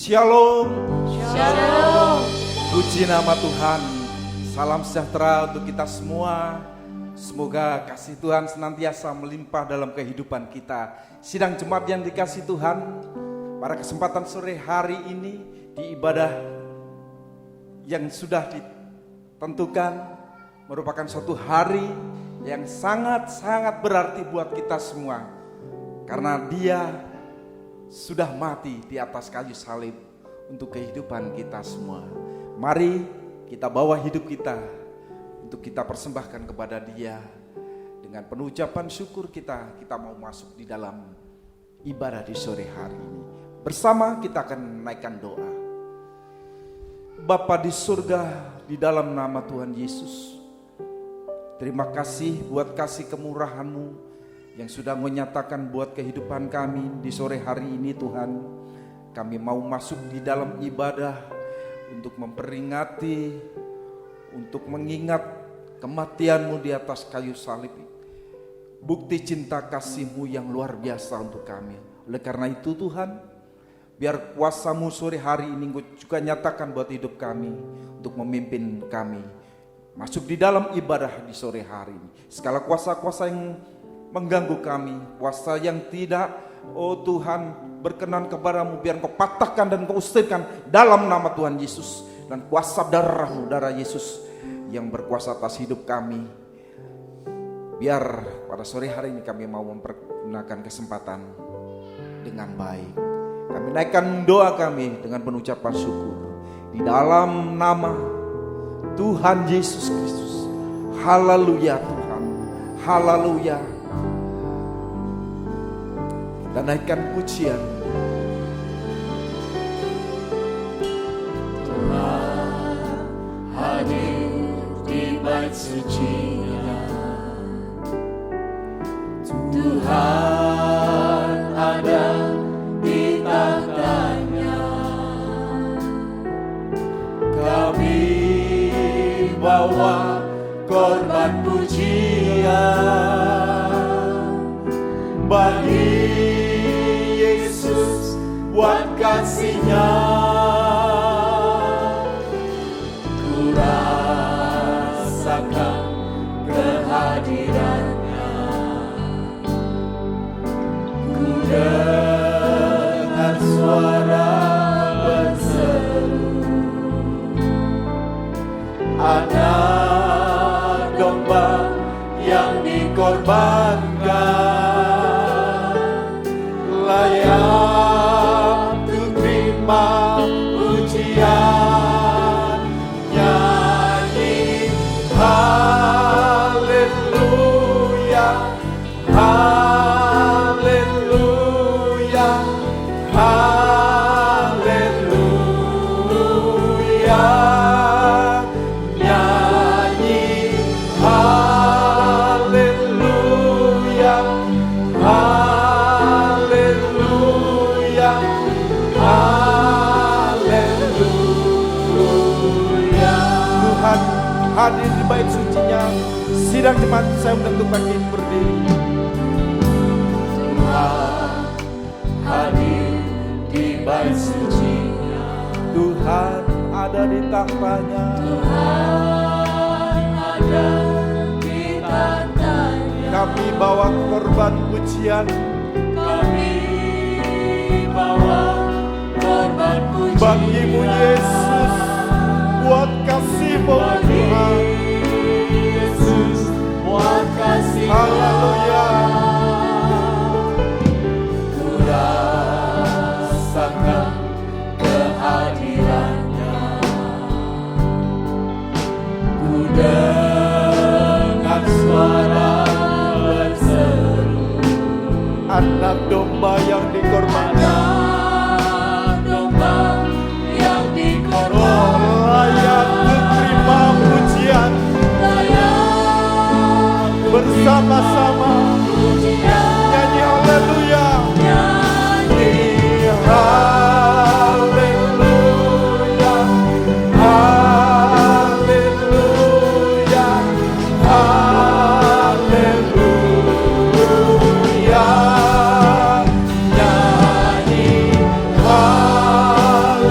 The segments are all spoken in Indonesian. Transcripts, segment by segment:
Shalom. Shalom. Puji nama Tuhan. Salam sejahtera untuk kita semua. Semoga kasih Tuhan senantiasa melimpah dalam kehidupan kita. Sidang jemaat yang dikasih Tuhan, pada kesempatan sore hari ini di ibadah yang sudah ditentukan merupakan suatu hari yang sangat-sangat berarti buat kita semua. Karena Dia sudah mati di atas kayu salib untuk kehidupan kita semua. Mari kita bawa hidup kita untuk kita persembahkan kepada Dia. Dengan penuh ucapan syukur kita mau masuk di dalam ibadah di sore hari ini. Bersama kita akan menaikkan doa. Bapa di surga, di dalam nama Tuhan Yesus, terima kasih buat kasih kemurahan-Mu yang sudah menyatakan buat kehidupan kami di sore hari ini. Tuhan, kami mau masuk di dalam ibadah untuk memperingati, untuk mengingat kematian-Mu di atas kayu salib. Bukti cinta kasih-Mu yang luar biasa untuk kami. Oleh karena itu Tuhan, biar kuasa-Mu sore hari ini juga nyatakan buat hidup kami, untuk memimpin kami masuk di dalam ibadah di sore hari ini. Segala kuasa-kuasa yang mengganggu kami, kuasa yang tidak, oh Tuhan, berkenan kepada-Mu, biar Engkau patahkan dan Engkau usirkan dalam nama Tuhan Yesus. Dan kuasa darah-Mu, darah Yesus yang berkuasa atas hidup kami. Biar pada sore hari ini kami mau mempergunakan kesempatan dengan baik. Kami naikkan doa kami dengan pengucapan syukur di dalam nama Tuhan Yesus Kristus. Haleluya Tuhan, haleluya. Dan naikkan pujian. Tuhan hadir di bait suci-Nya. Tuhan ada di takhta-Nya. Kami bawa korban pujian bagi buat kasih-Nya. Ku rasakan kehadiran-Nya. Ku dengar suara berseru, anak domba yang dikorbankan layak pujian, nyanyi haleluya, haleluya, haleluya, nyanyi haleluya, haleluya, Tuhan hadir di bait suci-Nya. Sidang jemaat saya menentukan bagi berdiri. Tuhan hadir di bait suci-Nya. Tuhan ada di takhta-Nya. Tuhan ada di takhta-Nya. Kami bawa korban pujian. Kami bawa korban pujian bagi-Mu Yesus, buat kasih-Mu Tuhan Yesus, buat kasih-Mu. Haleluya. Ku rasakan kehadiran-Nya. Ku dengar suara berseru, anak domba yang dikorbankan. Layak menerima pujian, bersama-sama nyanyi haleluya, nyanyi haleluya, haleluya, haleluya, nyanyi haleluya.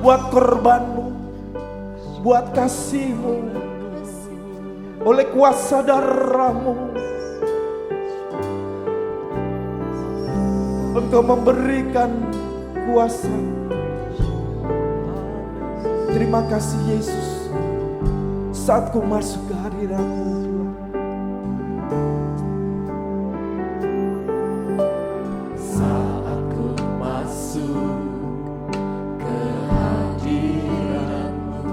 buat korbanmu, buat kasihmu, oleh kuasa darahmu. Engkau memberikan kuasa. Terima kasih Yesus. Saat ku masuk ke hadirat-Mu Tuhan, saat ku masuk ke hadirat-Mu,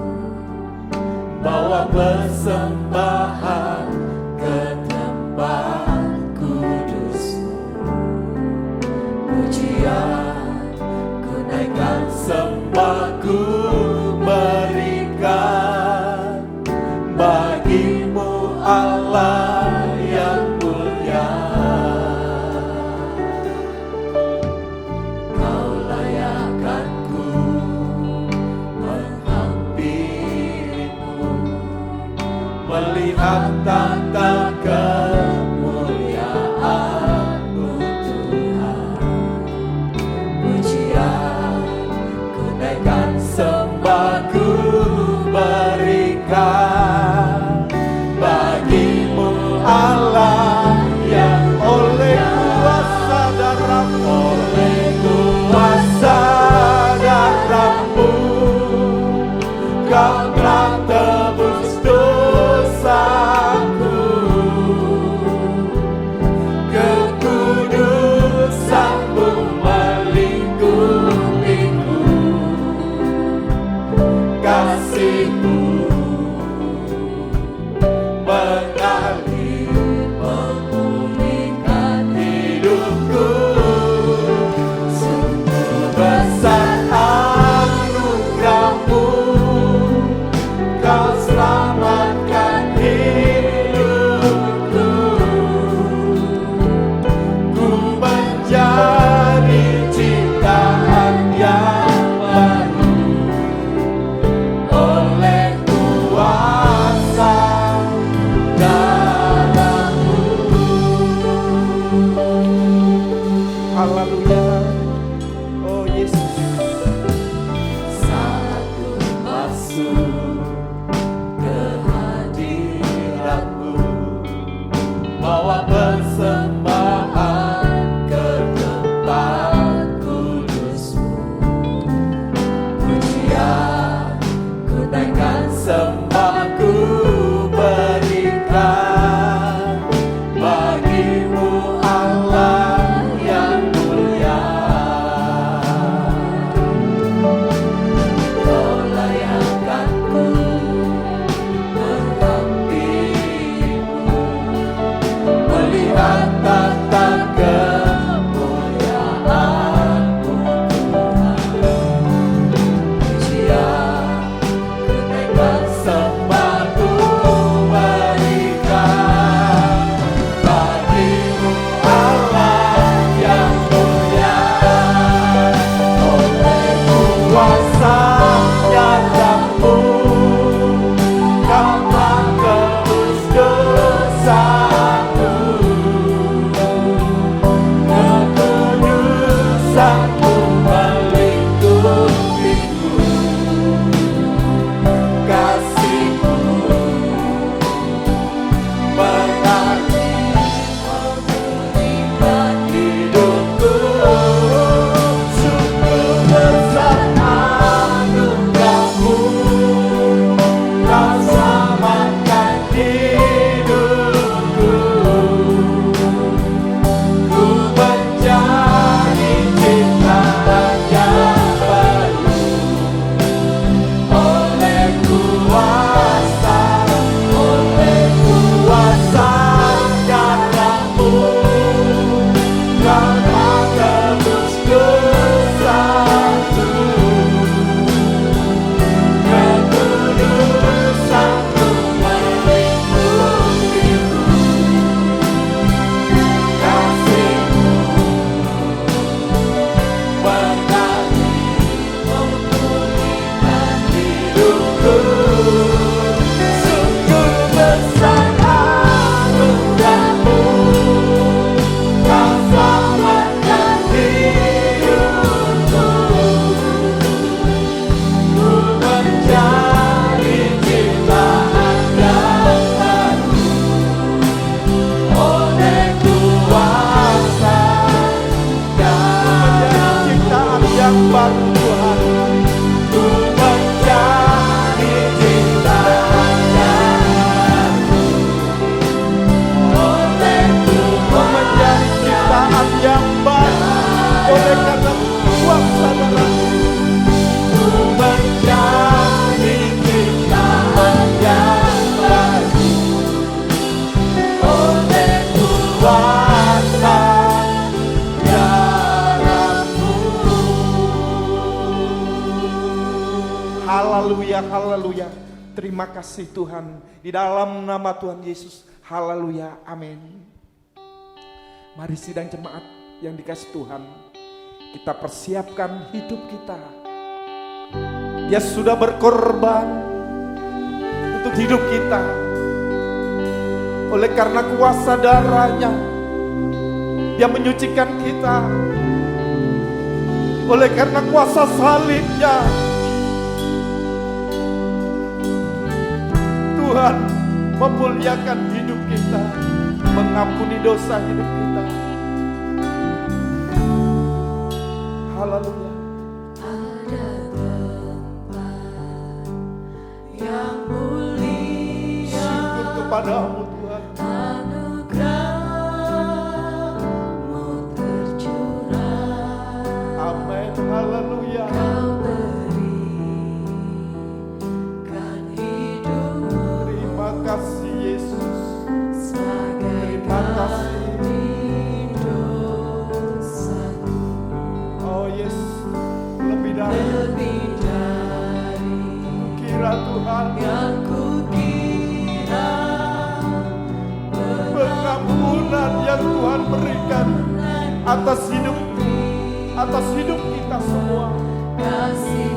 bawa persembahan ke tempat kudus-Mu, pujian ku naikkan, sembah ku berikan bagimu Allah yang mulia. Kau layakkan ku menghampirimu, melihat tata kemuliaan-Mu Tuhan. Pujian ku naikkan, sembah ku berikan bagimu Allah yang oleh kuasa darah-Mu, oleh kuasa darah-Mu, Kau telah tebus dosaku. Kekudusan-Mu melingkupiku, kasih-Mu mengalir, memulihkan hidupku. Sungguh besar anugerah-Mu, Kau selamatkan hidupku. Ku menjadi ciptaan yang baru oleh kuasa darah-Mu. haleluya. Oh Yesus, Saat ku masuk ke hadirat-Mu, bawa persembahan ke tempat kudus-Mu, pujian ku naikkan, sembah ku berikan bagimu Allah yang mulia. Kau layakkan ku menghampirimu, melihat tata kemuliaan-Mu Tuhan. Pujian ku naikkan, sembah ku berikan bagimu Allah yang mulia. Oleh kuasa darah-Mu, Kau telah tebus dosaku. Haleluya. Terima kasih Tuhan. Di dalam nama Tuhan Yesus. Haleluya. Amin. Mari sidang jemaat yang dikasih Tuhan, kita persiapkan hidup kita. Dia sudah berkorban untuk hidup kita. Oleh karena kuasa darahnya, Dia menyucikan kita. Oleh karena kuasa salibnya, Tuhan memuliakan hidup kita, mengampuni dosa hidup kita. Haleluya. Ada tempat yang mulia, Syukur kepadamu Tuhan. anugerah-Mu tercurah. Amin. Haleluya. Kau berikan hidup Terima kasih Yesus. sebagai Terima kasih. ganti dosaku. Oh yes. Lebih dari Lebih dari kira Tuhan. yang kukira, Pengampunan yang Tuhan berikan atas hidup kita semua. kasih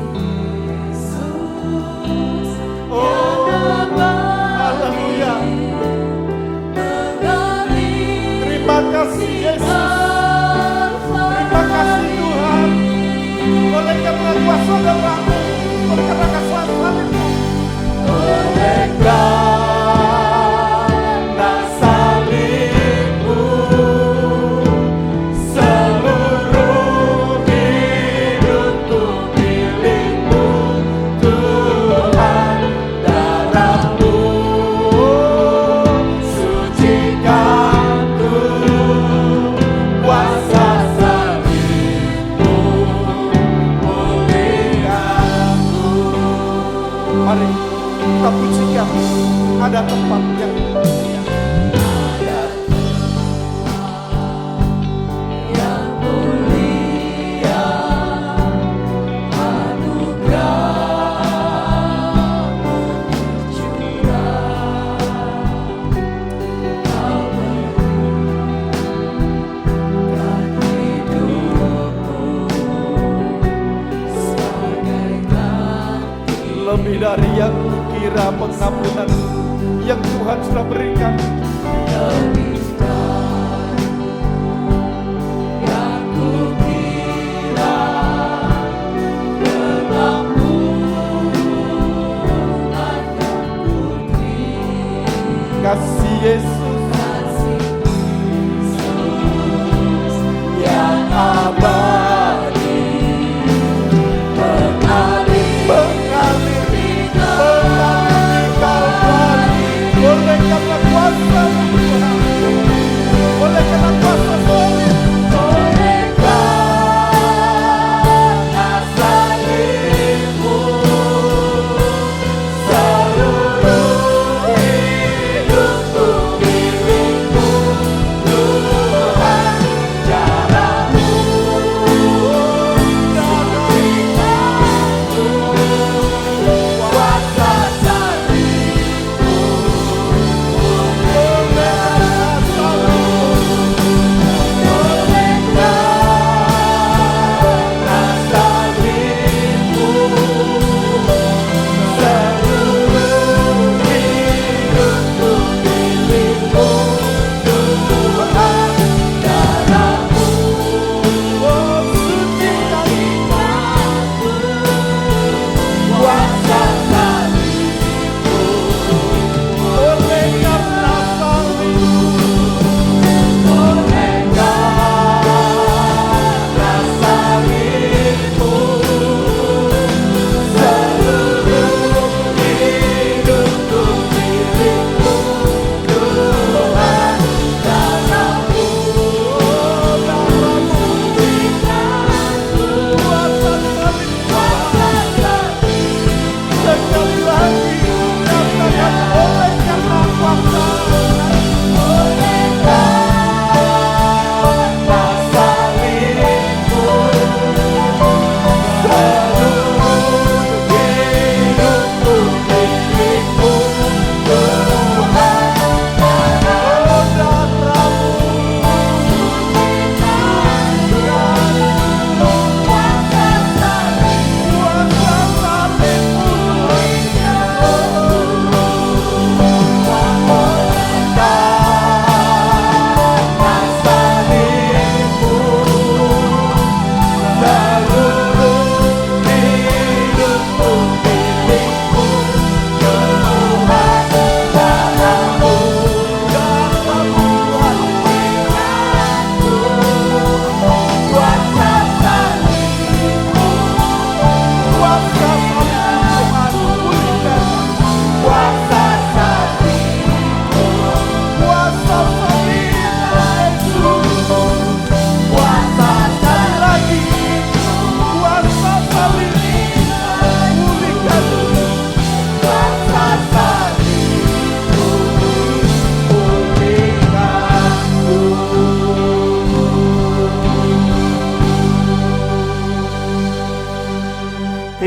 Yesus Oh, yang haleluya. mengalir Terima kasih Yesus. Terima kasih Tuhan. Oleh karena kuasa darah-Mu, oleh karena kasih salib-Mu, oleh karena salib-Mu, seluruh hidupku milik-Mu, Tuhan. Darah-Mu sucikanku, kuasa salib-Mu pulihkanku. mari kita pujikan. Ada tempat yang mulia. Yang mulia, anugerah-Mu tercurah. Kau berikan hidupku sebagai ganti. Lebih dari yang kira pengampunan yang Tuhan sudah berikan. Lebih dari yang kukira, pengampunan yang kukira. Kasih Yesus Kasih Yesus yang abadi, mengalir mengalir di Kalvari. Oleh karena kuasa Tuhan,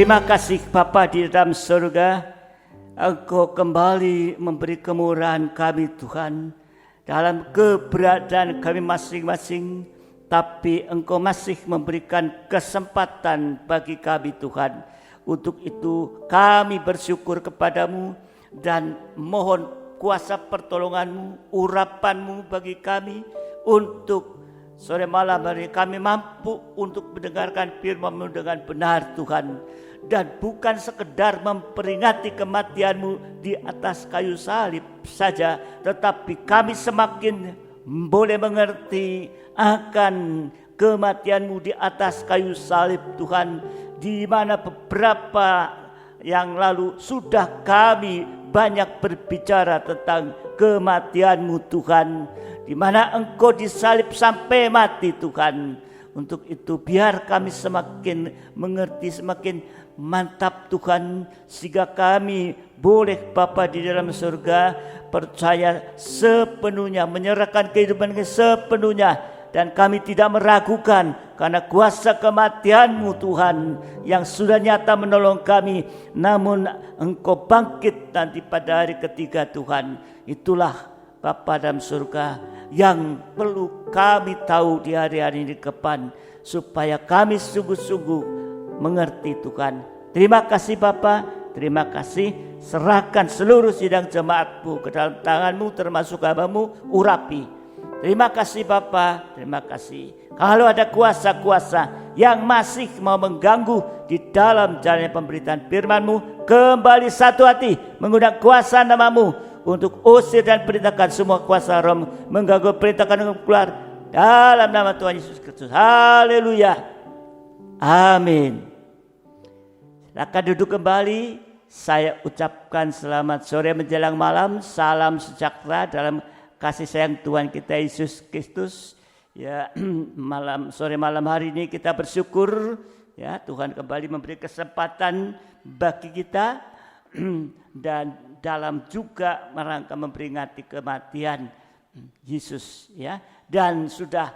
Terima kasih Bapa di dalam surga, Engkau kembali memberi kemurahan kami Tuhan dalam keberadaan kami masing-masing, tapi Engkau masih memberikan kesempatan bagi kami Tuhan. Untuk itu kami bersyukur kepadamu dan mohon kuasa pertolonganmu, urapanmu bagi kami untuk sore malam hari kami mampu untuk mendengarkan firman-Mu dengan benar Tuhan. Dan bukan sekedar memperingati kematian-Mu di atas kayu salib saja, tetapi kami semakin boleh mengerti akan kematian-Mu di atas kayu salib Tuhan, di mana beberapa yang lalu sudah kami banyak berbicara tentang kematian-Mu Tuhan, di mana Engkau disalib sampai mati Tuhan. Untuk itu biar kami semakin mengerti, semakin mantap Tuhan, sehingga kami boleh Bapa di dalam surga percaya sepenuhnya, menyerahkan kehidupan kami sepenuhnya, dan kami tidak meragukan karena kuasa kematian-Mu Tuhan yang sudah nyata menolong kami. Namun Engkau bangkit nanti pada hari ketiga Tuhan. Itulah Bapa dalam surga yang perlu kami tahu di hari-hari ini depan, supaya kami sungguh-sungguh mengerti Tuhan. Terima kasih Bapa, terima kasih. Serahkan seluruh sidang jemaat-Mu ke dalam tangan-Mu, termasuk hamba-Mu, urapi. Terima kasih Bapa, terima kasih. Kalau ada kuasa-kuasa yang masih mau mengganggu di dalam jalannya pemberitaan firman-Mu, kembali satu hati mengundang kuasa nama-Mu untuk usir dan perintahkan semua kuasa roh mengganggu, perintahkan untuk keluar dalam nama Tuhan Yesus Kristus. Haleluya. Amin. Silakan duduk kembali. Saya ucapkan selamat sore menjelang malam. Salam sejahtera dalam kasih sayang Tuhan kita Yesus Kristus. Ya, sore malam hari ini kita bersyukur ya, Tuhan kembali memberi kesempatan bagi kita dan dalam juga merangka memperingati kematian Yesus ya. Dan sudah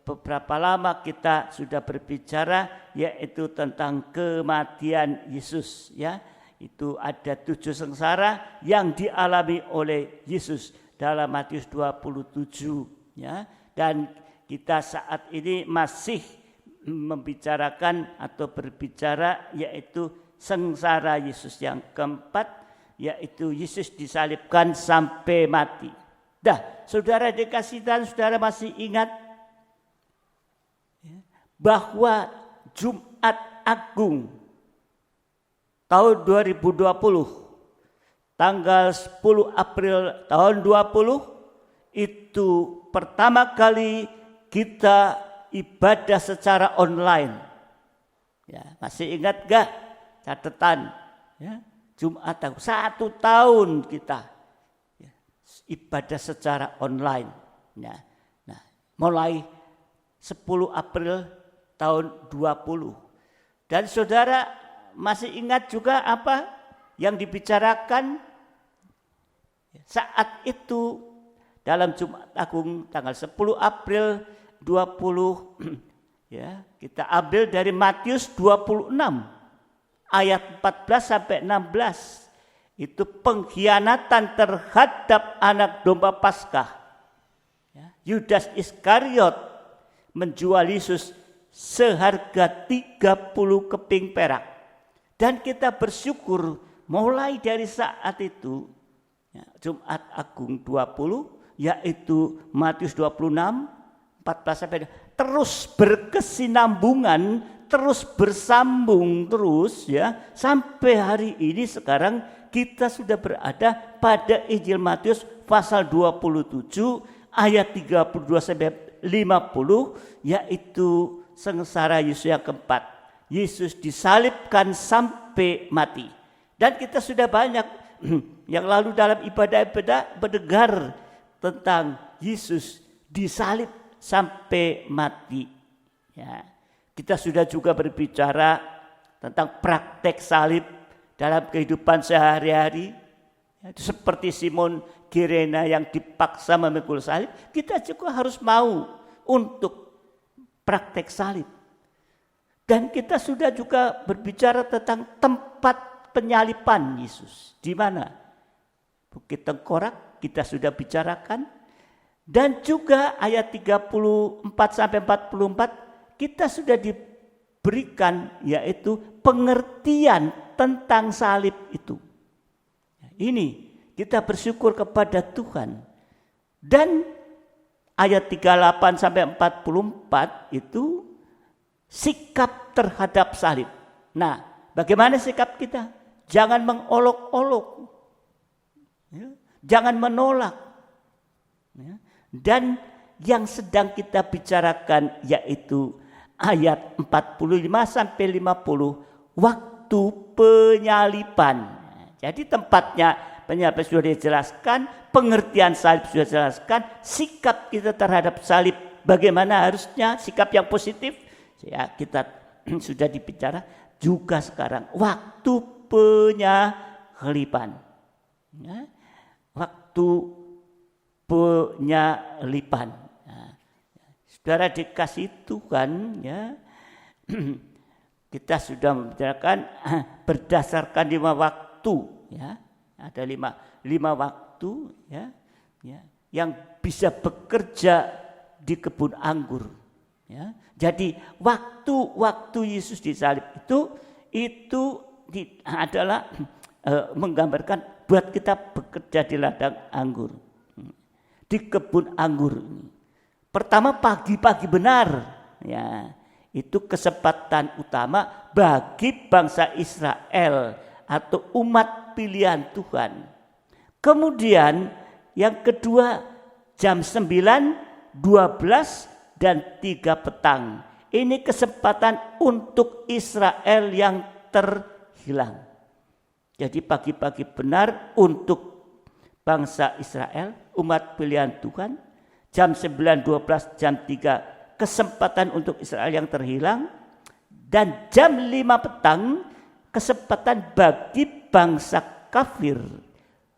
beberapa lama kita sudah berbicara yaitu tentang kematian Yesus ya. Itu ada 7 sengsara yang dialami oleh Yesus dalam Matius 27 ya. Dan kita saat ini masih membicarakan atau berbicara yaitu sengsara Yesus yang keempat, yaitu Yesus disalibkan sampai mati. Dah, saudara dikasih dan saudara masih ingat bahwa Jumat Agung tahun 2020 tanggal 10 April tahun 20 itu pertama kali kita ibadah secara online. Ya, masih ingat gak catatan ya, Jumat Agung 1 tahun kita ya, ibadah secara online. Ya. Nah, mulai 10 April tahun 20. Dan saudara masih ingat juga apa yang dibicarakan saat itu dalam Jumat Agung tanggal 10 April 20 ya, kita ambil dari Matius 26 ayat 14 sampai 16. Itu pengkhianatan terhadap anak domba Paskah. Ya, Yudas Iskariot menjual Yesus seharga 30 keping perak. Dan kita bersyukur mulai dari saat itu ya, Jumat Agung 20 yaitu Matius 26 14 sampai terus berkesinambungan, terus bersambung terus ya, sampai hari ini sekarang kita sudah berada pada Injil Matius pasal 27 ayat 32 sampai 50, yaitu sengsara Yesus yang keempat. Yesus disalibkan sampai mati. Dan kita sudah banyak yang lalu dalam ibadah-ibadah mendengar tentang Yesus disalib sampai mati. Ya. Kita sudah juga berbicara tentang praktek salib dalam kehidupan sehari-hari. Ya, seperti Simon Kirena yang dipaksa memikul salib, kita juga harus mau untuk praktek salib. Dan kita sudah juga berbicara tentang tempat penyaliban Yesus. Di mana? Bukit Tengkorak kita sudah bicarakan. Dan juga ayat 34 sampai 44 kita sudah diberikan yaitu pengertian tentang salib itu. Ini kita bersyukur kepada Tuhan. Dan ayat 38 sampai 44 itu sikap terhadap salib. Nah, bagaimana sikap kita? Jangan mengolok-olok. Ya, jangan menolak. Ya, dan yang sedang kita bicarakan yaitu ayat 45 sampai 50 waktu penyaliban. Jadi tempatnya penyaliban sudah dijelaskan, pengertian salib sudah dijelaskan, sikap kita terhadap salib bagaimana harusnya sikap yang positif. Ya, kita sudah dibicara juga sekarang waktu penyaliban. Ya, waktu penyaliban. Nah, saudara dikasih Tuhan, ya, kita sudah membicarakan berdasarkan 5 waktu, ya, ada lima waktu, ya, yang bisa bekerja di kebun anggur. Ya. Jadi waktu Yesus disalib itu adalah menggambarkan buat kita bekerja di ladang anggur, di kebun anggur ini. Pertama pagi-pagi benar, ya, itu kesempatan utama bagi bangsa Israel atau umat pilihan Tuhan. Kemudian yang kedua jam 9, 12 dan 3 petang. Ini kesempatan untuk Israel yang terhilang. Jadi pagi-pagi benar untuk bangsa Israel, umat pilihan Tuhan. Jam 9, 12, jam 3 kesempatan untuk Israel yang terhilang. Dan jam 5 petang kesempatan bagi bangsa kafir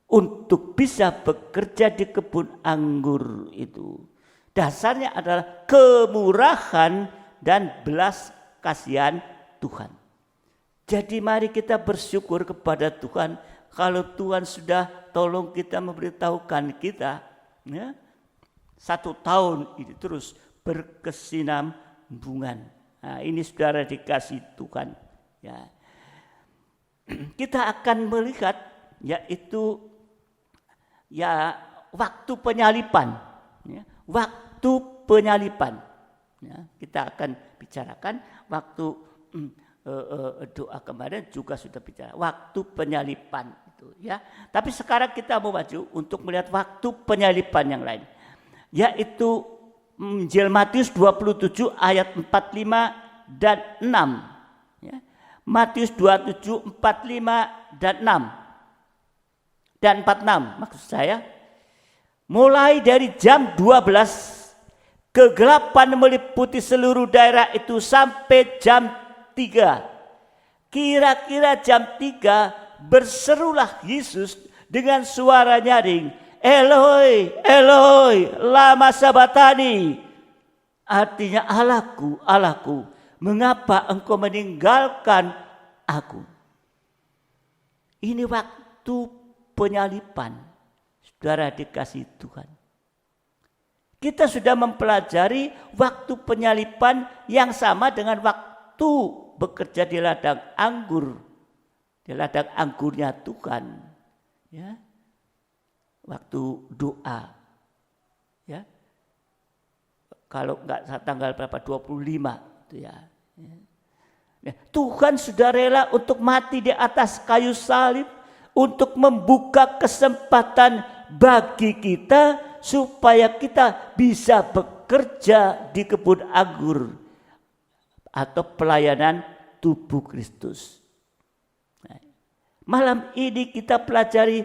untuk bisa bekerja di kebun anggur itu. Dasarnya adalah kemurahan dan belas kasihan Tuhan. Jadi mari kita bersyukur kepada Tuhan kalau Tuhan sudah tolong kita memberitahukan kita, ya, 1 tahun ini terus berkesinambungan. Nah, ini saudara dikasih Tuhan. Ya. Kita akan melihat yaitu ya waktu penyaliban. Ya, waktu penyaliban. Ya, kita akan bicarakan waktu doa kemarin juga sudah bicara waktu penyaliban itu, ya. Tapi sekarang kita mau maju untuk melihat waktu penyaliban yang lain, yaitu Injil Matius 27 ayat 45 dan 6. Ya. Matius 27, 45 dan 6 dan 46 maksud saya. Mulai dari jam 12 kegelapan meliputi seluruh daerah itu sampai jam 3. Kira-kira jam 3 berserulah Yesus dengan suara nyaring, Eloi, Eloi, lama sabatani. Artinya, Allahku, Allahku, mengapa engkau meninggalkan aku? Ini waktu penyaliban. Saudara dikasih Tuhan. Kita sudah mempelajari waktu penyaliban yang sama dengan waktu bekerja di ladang anggur. Di ladang anggurnya Tuhan. Ya. Waktu doa. Ya. Kalau enggak tanggal berapa 25 itu ya. Tuhan sudah rela untuk mati di atas kayu salib untuk membuka kesempatan bagi kita supaya kita bisa bekerja di kebun anggur atau pelayanan tubuh Kristus. Malam ini kita pelajari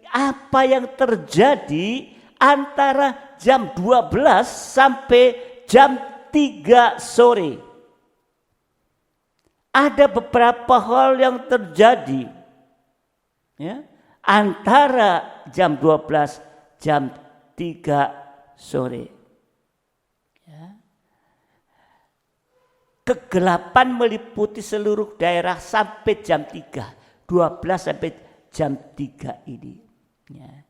apa yang terjadi antara jam 12 sampai jam 3 sore. Ada beberapa hal yang terjadi, ya, antara jam 12 jam 3 sore. Ya. kegelapan meliputi seluruh daerah sampai jam 3. 12 sampai jam 3 ini. Ya.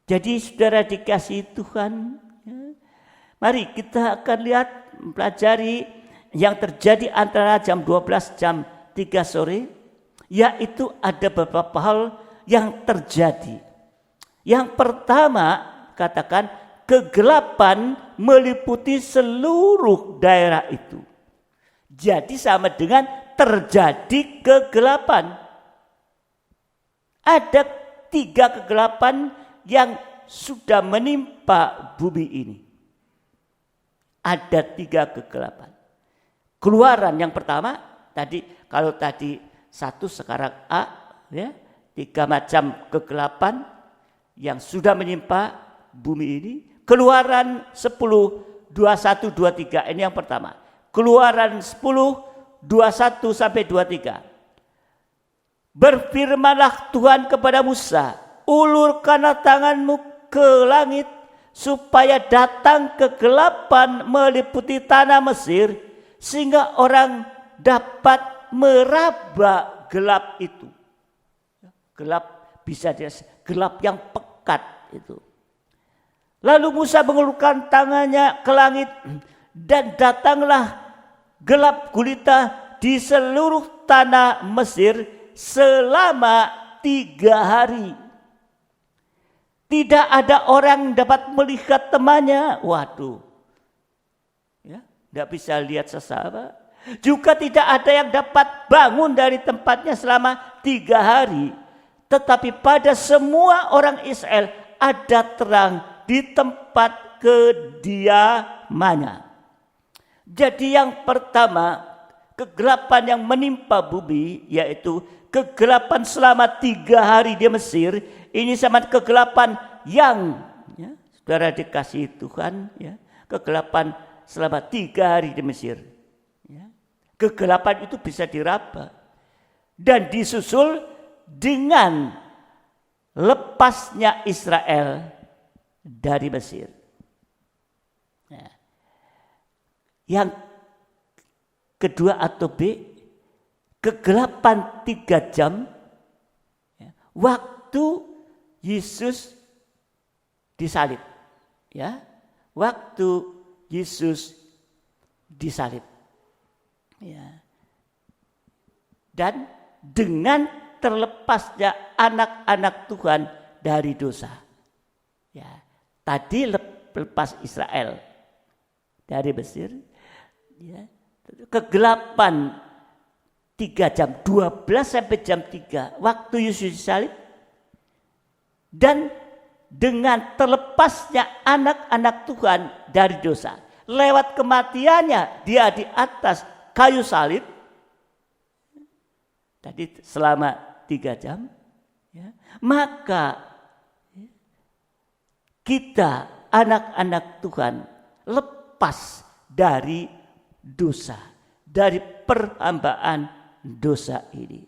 Jadi saudara dikasihi Tuhan, ya, mari kita akan lihat, pelajari yang terjadi antara jam 12 jam 3 sore, yaitu ada beberapa hal yang terjadi. Yang pertama, katakan kegelapan meliputi seluruh daerah itu. Jadi sama dengan terjadi kegelapan. Ada 3 kegelapan yang sudah menimpa bumi ini. Ada 3 kegelapan. Keluaran yang pertama, kalau tadi 1 sekarang A, ya, 3 macam kegelapan yang sudah menimpa bumi ini. Keluaran 10, 21, 23, ini yang pertama. Keluaran 10, 21 sampai 23. Berfirmanlah Tuhan kepada Musa, ulurkanlah tanganmu ke langit, supaya datang kegelapan meliputi tanah Mesir, sehingga orang dapat meraba gelap itu. Gelap bisa gelap yang pekat itu. Lalu Musa mengulurkan tangannya ke langit, dan datanglah gelap gulita di seluruh tanah Mesir selama 3 hari. Tidak ada orang dapat melihat temannya. Waduh, ya, tidak bisa lihat sesama. Juga tidak ada yang dapat bangun dari tempatnya selama 3 hari. Tetapi pada semua orang Israel ada terang di tempat kediamannya. Jadi yang pertama, kegelapan yang menimpa bumi, yaitu kegelapan selama 3 hari di Mesir. Ini sama kegelapan yang, ya, saudara dikasihi Tuhan, ya, kegelapan selama 3 hari di Mesir. Ya. Kegelapan itu bisa diraba. Dan disusul dengan lepasnya Israel dari Mesir. Nah, yang kedua atau B, kegelapan 3 jam, ya, waktu Yesus disalib, ya, waktu Yesus disalib, ya, dan dengan terlepasnya anak-anak Tuhan dari dosa, ya, tadi lepas Israel dari Mesir, ya, kegelapan 3 jam, 12 sampai jam 3, waktu Yesus disalib, dan dengan terlepasnya anak-anak Tuhan dari dosa, lewat kematiannya dia di atas kayu salib, tadi selama 3 jam, ya, maka kita anak-anak Tuhan lepas dari dosa, dari perhambaan dosa ini.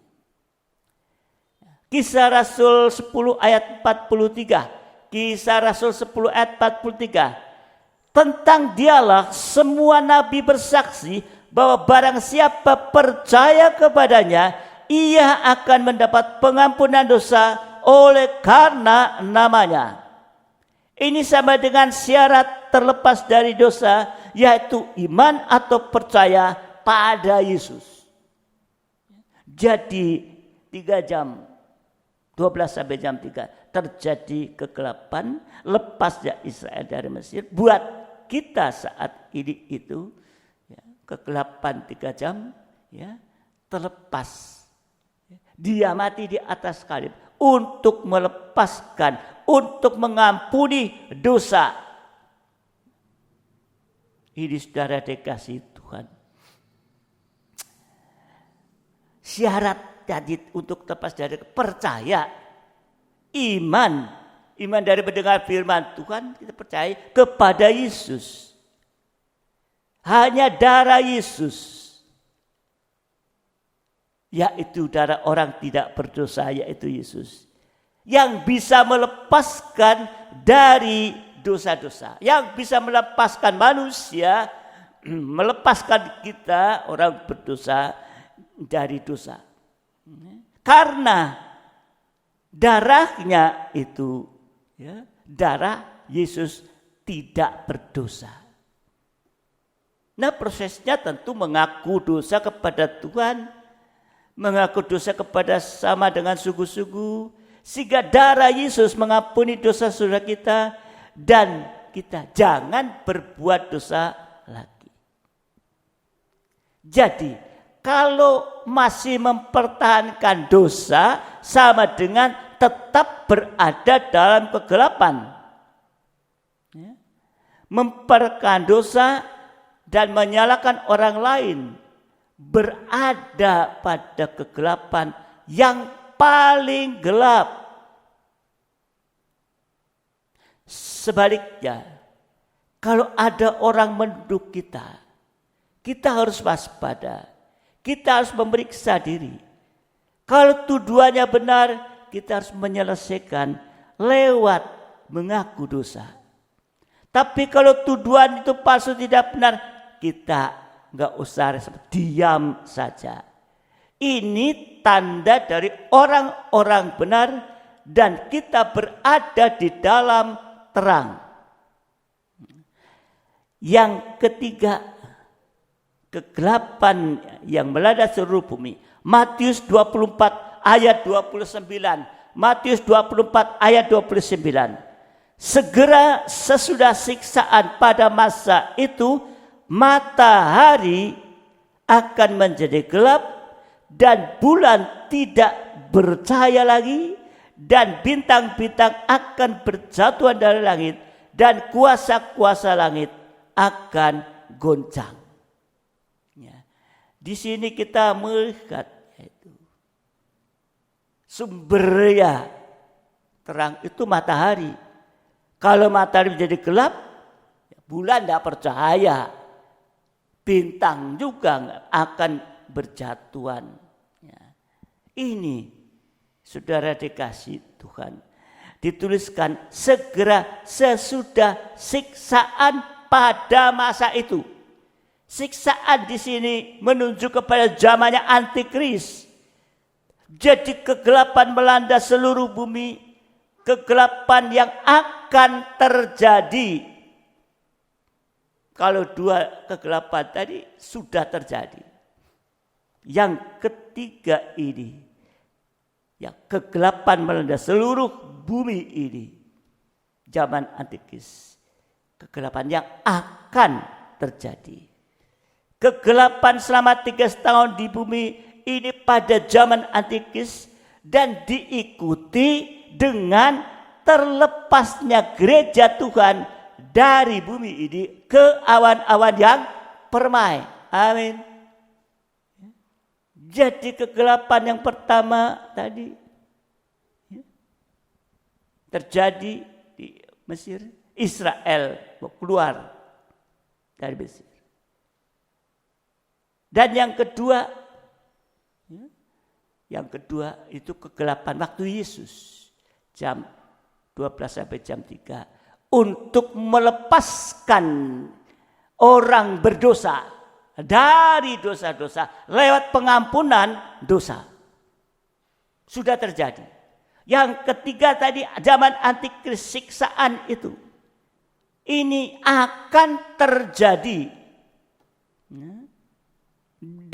Kisah Rasul 10 ayat 43. Kisah Rasul 10 ayat 43. Tentang dialah semua nabi bersaksi bahwa barang siapa percaya kepadanya, ia akan mendapat pengampunan dosa oleh karena namanya. Ini sama dengan syarat terlepas dari dosa, yaitu iman atau percaya pada Yesus. Jadi 3 jam, 12 sampai jam 3 terjadi kegelapan, lepasnya Israel dari Mesir. Buat kita saat ini itu, ya, kegelapan 3 jam, ya, terlepas. Dia mati di atas salib untuk melepaskan, untuk mengampuni dosa. Ini saudara dikasihi Tuhan. Syarat tadi untuk terlepas dari percaya, iman dari mendengar firman Tuhan, kita percaya kepada Yesus. Hanya darah Yesus, yaitu darah orang tidak berdosa, yaitu Yesus, yang bisa melepaskan dari dosa-dosa, yang bisa melepaskan manusia melepaskan kita orang berdosa dari dosa. Karena darahnya itu, ya, darah Yesus tidak berdosa. Nah, prosesnya tentu mengaku dosa kepada Tuhan, mengaku dosa kepada sama dengan sungguh-sungguh, sehingga darah Yesus mengampuni dosa saudara kita, dan kita jangan berbuat dosa lagi. Jadi, kalau masih mempertahankan dosa, sama dengan tetap berada dalam kegelapan. Mempertahankan dosa dan menyalahkan orang lain, berada pada kegelapan yang paling gelap. Sebaliknya, kalau ada orang menuduh kita, kita harus waspada, kita harus memeriksa diri. Kalau tuduhannya benar, kita harus menyelesaikan lewat mengaku dosa. Tapi kalau tuduhan itu palsu, tidak benar, kita nggak usah diam saja. Ini tanda dari orang-orang benar dan kita berada di dalam terang. Yang ketiga, kegelapan yang melanda seluruh bumi. Matius 24 ayat 29. Matius 24 ayat 29. Segera sesudah siksaan pada masa itu, matahari akan menjadi gelap dan bulan tidak bercahaya lagi, dan bintang-bintang akan berjatuhan dari langit, dan kuasa-kuasa langit akan goncang. Ya. Di sini kita melihat itu sumbernya terang itu matahari. Kalau matahari menjadi gelap, bulan tidak bercahaya, bintang juga akan berjatuhan. Ya. Ini saudara dikasih Tuhan, dituliskan segera sesudah siksaan pada masa itu. Siksaan di sini menunjuk kepada zamannya antikris. Jadi kegelapan melanda seluruh bumi. Kegelapan yang akan terjadi. Kalau dua kegelapan tadi sudah terjadi. Yang ketiga ini, ya, kegelapan melanda seluruh bumi ini. Zaman antikris. Kegelapan yang akan terjadi. Kegelapan selama 3 tahun di bumi ini pada zaman antikris, dan diikuti dengan terlepasnya gereja Tuhan dari bumi ini ke awan-awan yang permai. Amin. Jadi kegelapan yang pertama tadi terjadi di Mesir. Israel keluar dari Mesir. Dan yang kedua itu kegelapan waktu Yesus. Jam 12 sampai jam 3 untuk melepaskan orang berdosa dari dosa-dosa lewat pengampunan dosa. Sudah terjadi. Yang ketiga tadi zaman antikris, siksaan itu. Ini akan terjadi.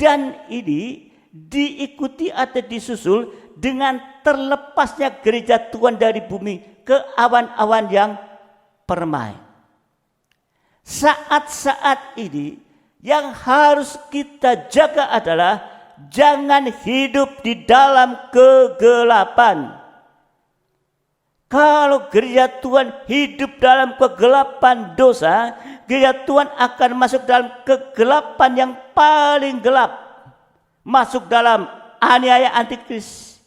Dan ini diikuti atau disusul dengan terlepasnya gereja Tuhan dari bumi ke awan-awan yang permai. Saat-saat ini yang harus kita jaga adalah jangan hidup di dalam kegelapan. Kalau gereja Tuhan hidup dalam kegelapan dosa, gereja Tuhan akan masuk dalam kegelapan yang paling gelap. Masuk dalam aniaya antikris.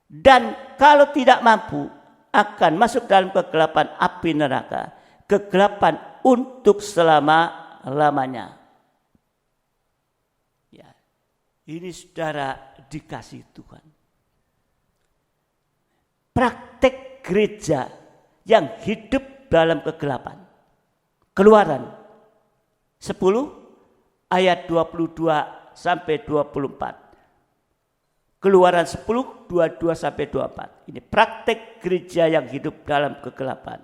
Dan kalau tidak mampu, akan masuk dalam kegelapan api neraka. Kegelapan untuk selama-lamanya. Ya, ini saudara dikasih Tuhan. Praktek gereja yang hidup dalam kegelapan. Keluaran ayat 22 sampai 24. Keluaran 10, 22 sampai 24. Ini praktek gereja yang hidup dalam kegelapan.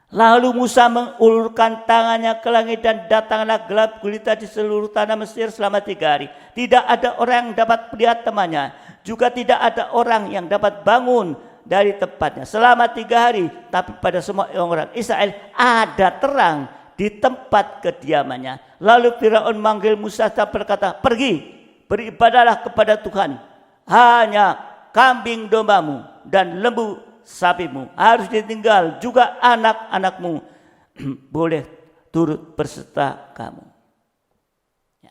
Lalu Musa mengulurkan tangannya ke langit dan datanglah gelap gulita di seluruh tanah Mesir selama 3 hari. Tidak ada orang yang dapat melihat temannya. Juga tidak ada orang yang dapat bangun dari tempatnya selama 3 hari. Tapi pada semua orang Israel ada terang di tempat kediamannya. Lalu Firaun manggil Musa dan berkata, pergi, beribadahlah kepada Tuhan. Hanya kambing dombamu dan lembu sapimu harus ditinggal, juga anak-anakmu boleh turut berserta kamu. Ya.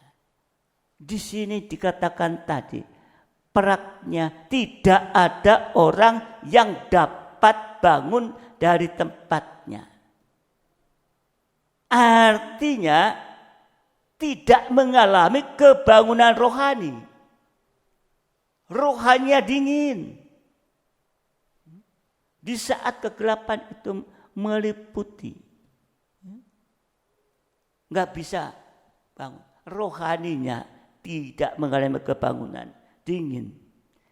Di sini dikatakan tadi, peraknya tidak ada orang yang dapat bangun dari tempatnya. Artinya tidak mengalami kebangunan rohani. Rohaninya dingin. Di saat kegelapan itu meliputi, nggak bisa bangun. Rohaninya tidak mengalami kebangunan, dingin.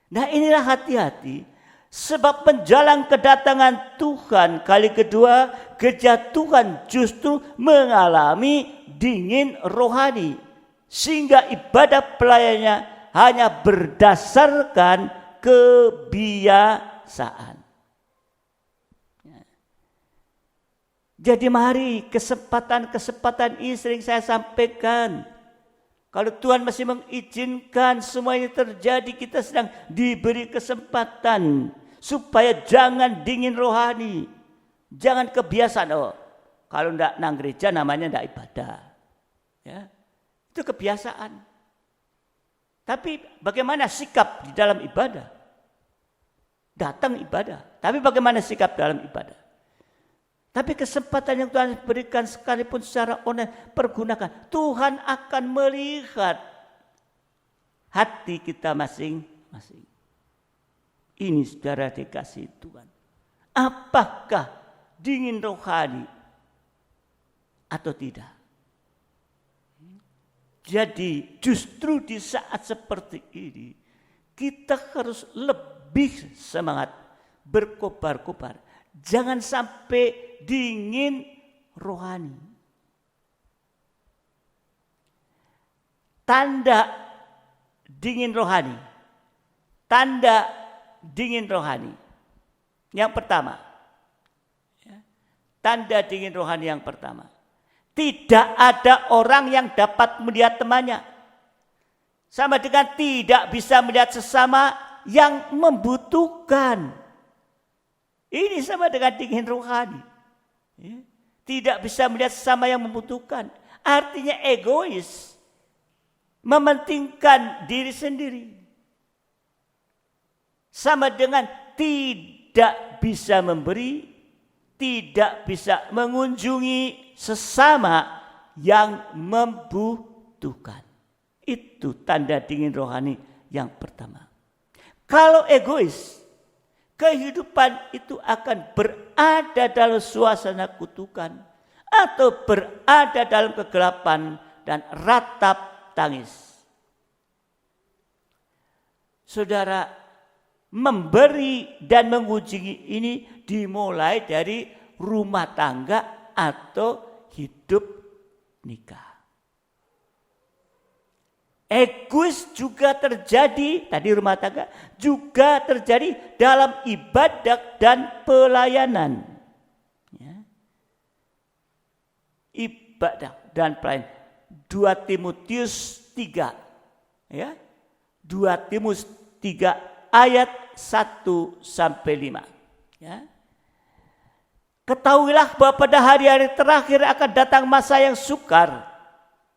Nah inilah hati-hati, sebab menjelang kedatangan Tuhan kali kedua, gereja Tuhan justru mengalami dingin rohani, sehingga ibadah pelayannya hanya berdasarkan kebiasaan. Jadi mari kesempatan ini sering saya sampaikan. Kalau Tuhan masih mengizinkan semua ini terjadi, kita sedang diberi kesempatan supaya jangan dingin rohani. Jangan kebiasaan. Oh, kalau enggak nang gereja namanya enggak ibadah. Ya. Itu kebiasaan. Tapi bagaimana sikap di dalam ibadah? Datang ibadah. Tapi bagaimana sikap dalam ibadah? Tapi kesempatan yang Tuhan berikan sekalipun secara online, pergunakan. Tuhan akan melihat hati kita masing-masing. Ini saudara dikasih Tuhan. Apakah dingin rohani atau tidak? Jadi justru di saat seperti ini, kita harus lebih semangat, berkobar-kobar. Jangan sampai dingin rohani. Tanda dingin rohani. Tanda dingin rohani. Yang pertama. Tanda dingin rohani yang pertama. Tidak ada orang yang dapat melihat temannya. Sama dengan tidak bisa melihat sesama yang membutuhkan. Ini sama dengan dingin rohani. Tidak bisa melihat sesama yang membutuhkan. Artinya egois. Mementingkan diri sendiri. Sama dengan tidak bisa memberi. Tidak bisa mengunjungi sesama yang membutuhkan. Itu tanda dingin rohani yang pertama. Kalau egois, kehidupan itu akan berada dalam suasana kutukan atau berada dalam kegelapan dan ratap tangis. Saudara, memberi dan mengunjungi ini dimulai dari rumah tangga atau hidup nikah. Egois juga terjadi, tadi rumah tangga, juga terjadi dalam ibadah dan pelayanan. Ya. Ibadah dan pelayanan. 2 Timotius 3. Ya. 2 Timotius 3 ayat 1 sampai 5. Ya. Ketahuilah bahwa pada hari-hari terakhir akan datang masa yang sukar.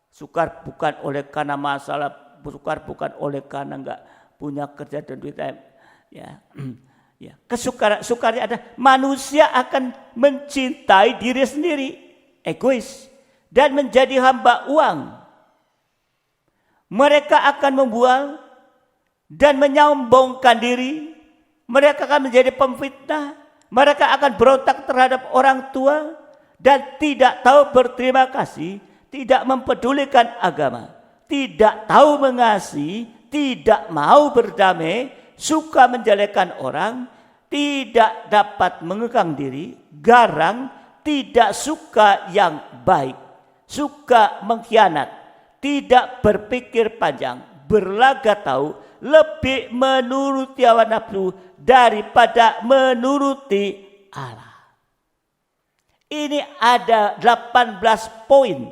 Sukar bukan oleh karena masalah, sukar bukan oleh karena enggak punya kerja dan duit. Ya. Ya. Sukarnya ada manusia akan mencintai diri sendiri, egois, dan menjadi hamba uang. Mereka akan membual dan menyombongkan diri. Mereka akan menjadi pemfitnah. Mereka akan berontak terhadap orang tua dan tidak tahu berterima kasih, tidak mempedulikan agama, tidak tahu mengasihi, tidak mau berdamai, suka menjelekkan orang, tidak dapat mengekang diri, garang, tidak suka yang baik, suka mengkhianat, tidak berpikir panjang, berlagak tahu, lebih menuruti hawa nafsu daripada menuruti Allah. Ini ada 18 poin.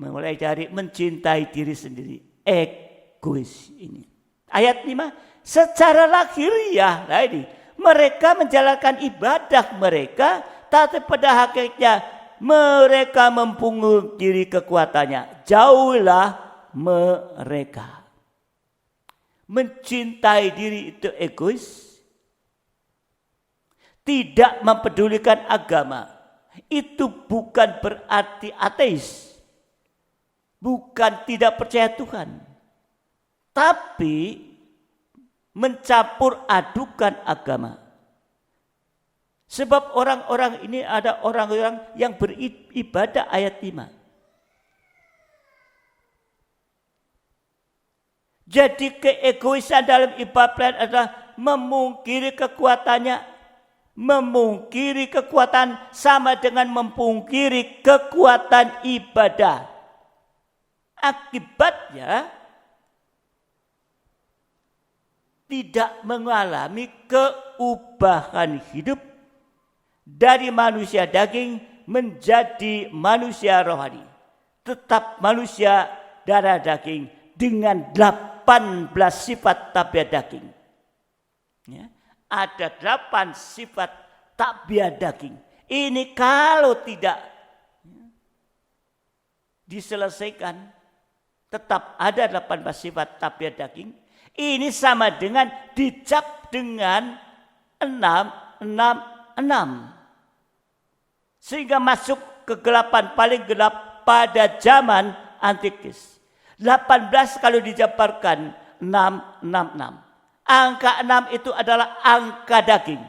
Mulai dari mencintai diri sendiri, egois ini. Ayat 5, secara lahiriah, nah ini, mereka menjalankan ibadah mereka, tapi pada hakikatnya mereka mempunggiri kekuatannya. Jauhilah mereka. Mencintai diri itu egois. Tidak mempedulikan agama. Itu bukan berarti ateis. Bukan tidak percaya Tuhan. Tapi mencampur adukan agama. Sebab orang-orang ini ada orang-orang yang beribadah ayat 5. Jadi keegoisan dalam ibadah adalah memungkiri kekuatannya. Memungkiri kekuatan sama dengan memungkiri kekuatan ibadah. Akibatnya tidak mengalami keubahan hidup dari manusia daging menjadi manusia rohani. Tetap manusia darah daging dengan 18 sifat tabiat daging. Ya, ada 8 sifat tabiat daging. Ini kalau tidak diselesaikan, tetap ada 18 sifat tabiat daging. Ini sama dengan dicap dengan 666. Sehingga masuk kegelapan paling gelap pada zaman antikris. 18 kalau dijabarkan 666. Angka 6 itu adalah angka daging.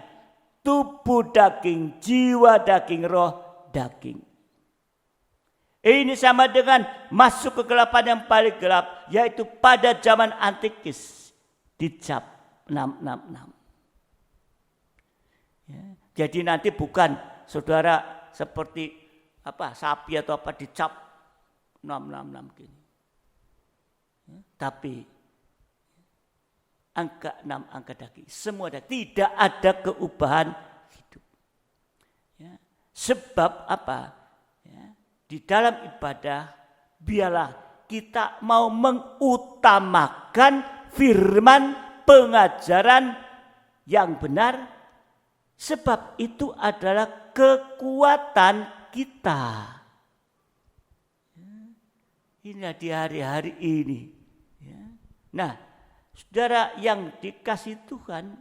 Tubuh daging, jiwa daging, roh daging. Ini sama dengan masuk kegelapan yang paling gelap, yaitu pada zaman antikris dicap 666. Ya, jadi nanti bukan saudara seperti sapi atau apa dicap 666 gini. Ya, tapi angka 6 angka daging, semua ada, tidak ada keubahan hidup. Ya, sebab apa? Di dalam ibadah, biarlah kita mau mengutamakan firman pengajaran yang benar. Sebab itu adalah kekuatan kita. Inilah di hari-hari ini. Nah, saudara yang dikasih Tuhan,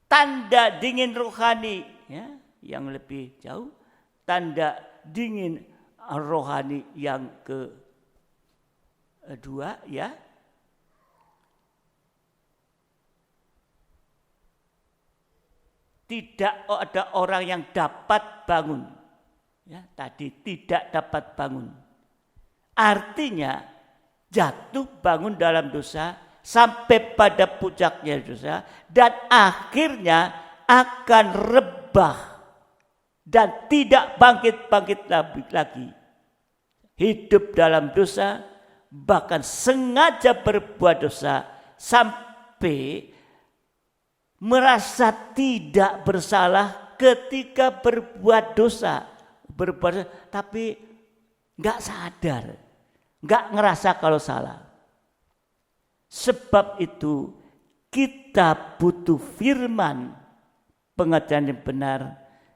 tanda dingin rohani yang lebih jauh, tanda dingin rohani yang kedua ya. Tidak ada orang yang dapat bangun. Ya, tadi tidak dapat bangun. Artinya jatuh bangun dalam dosa sampai pada puncaknya dosa dan akhirnya akan rebah dan tidak bangkit-bangkit lagi. Hidup dalam dosa, bahkan sengaja berbuat dosa sampai merasa tidak bersalah ketika berbuat dosa. Tapi gak sadar, gak ngerasa kalau salah. Sebab itu kita butuh firman pengajaran yang benar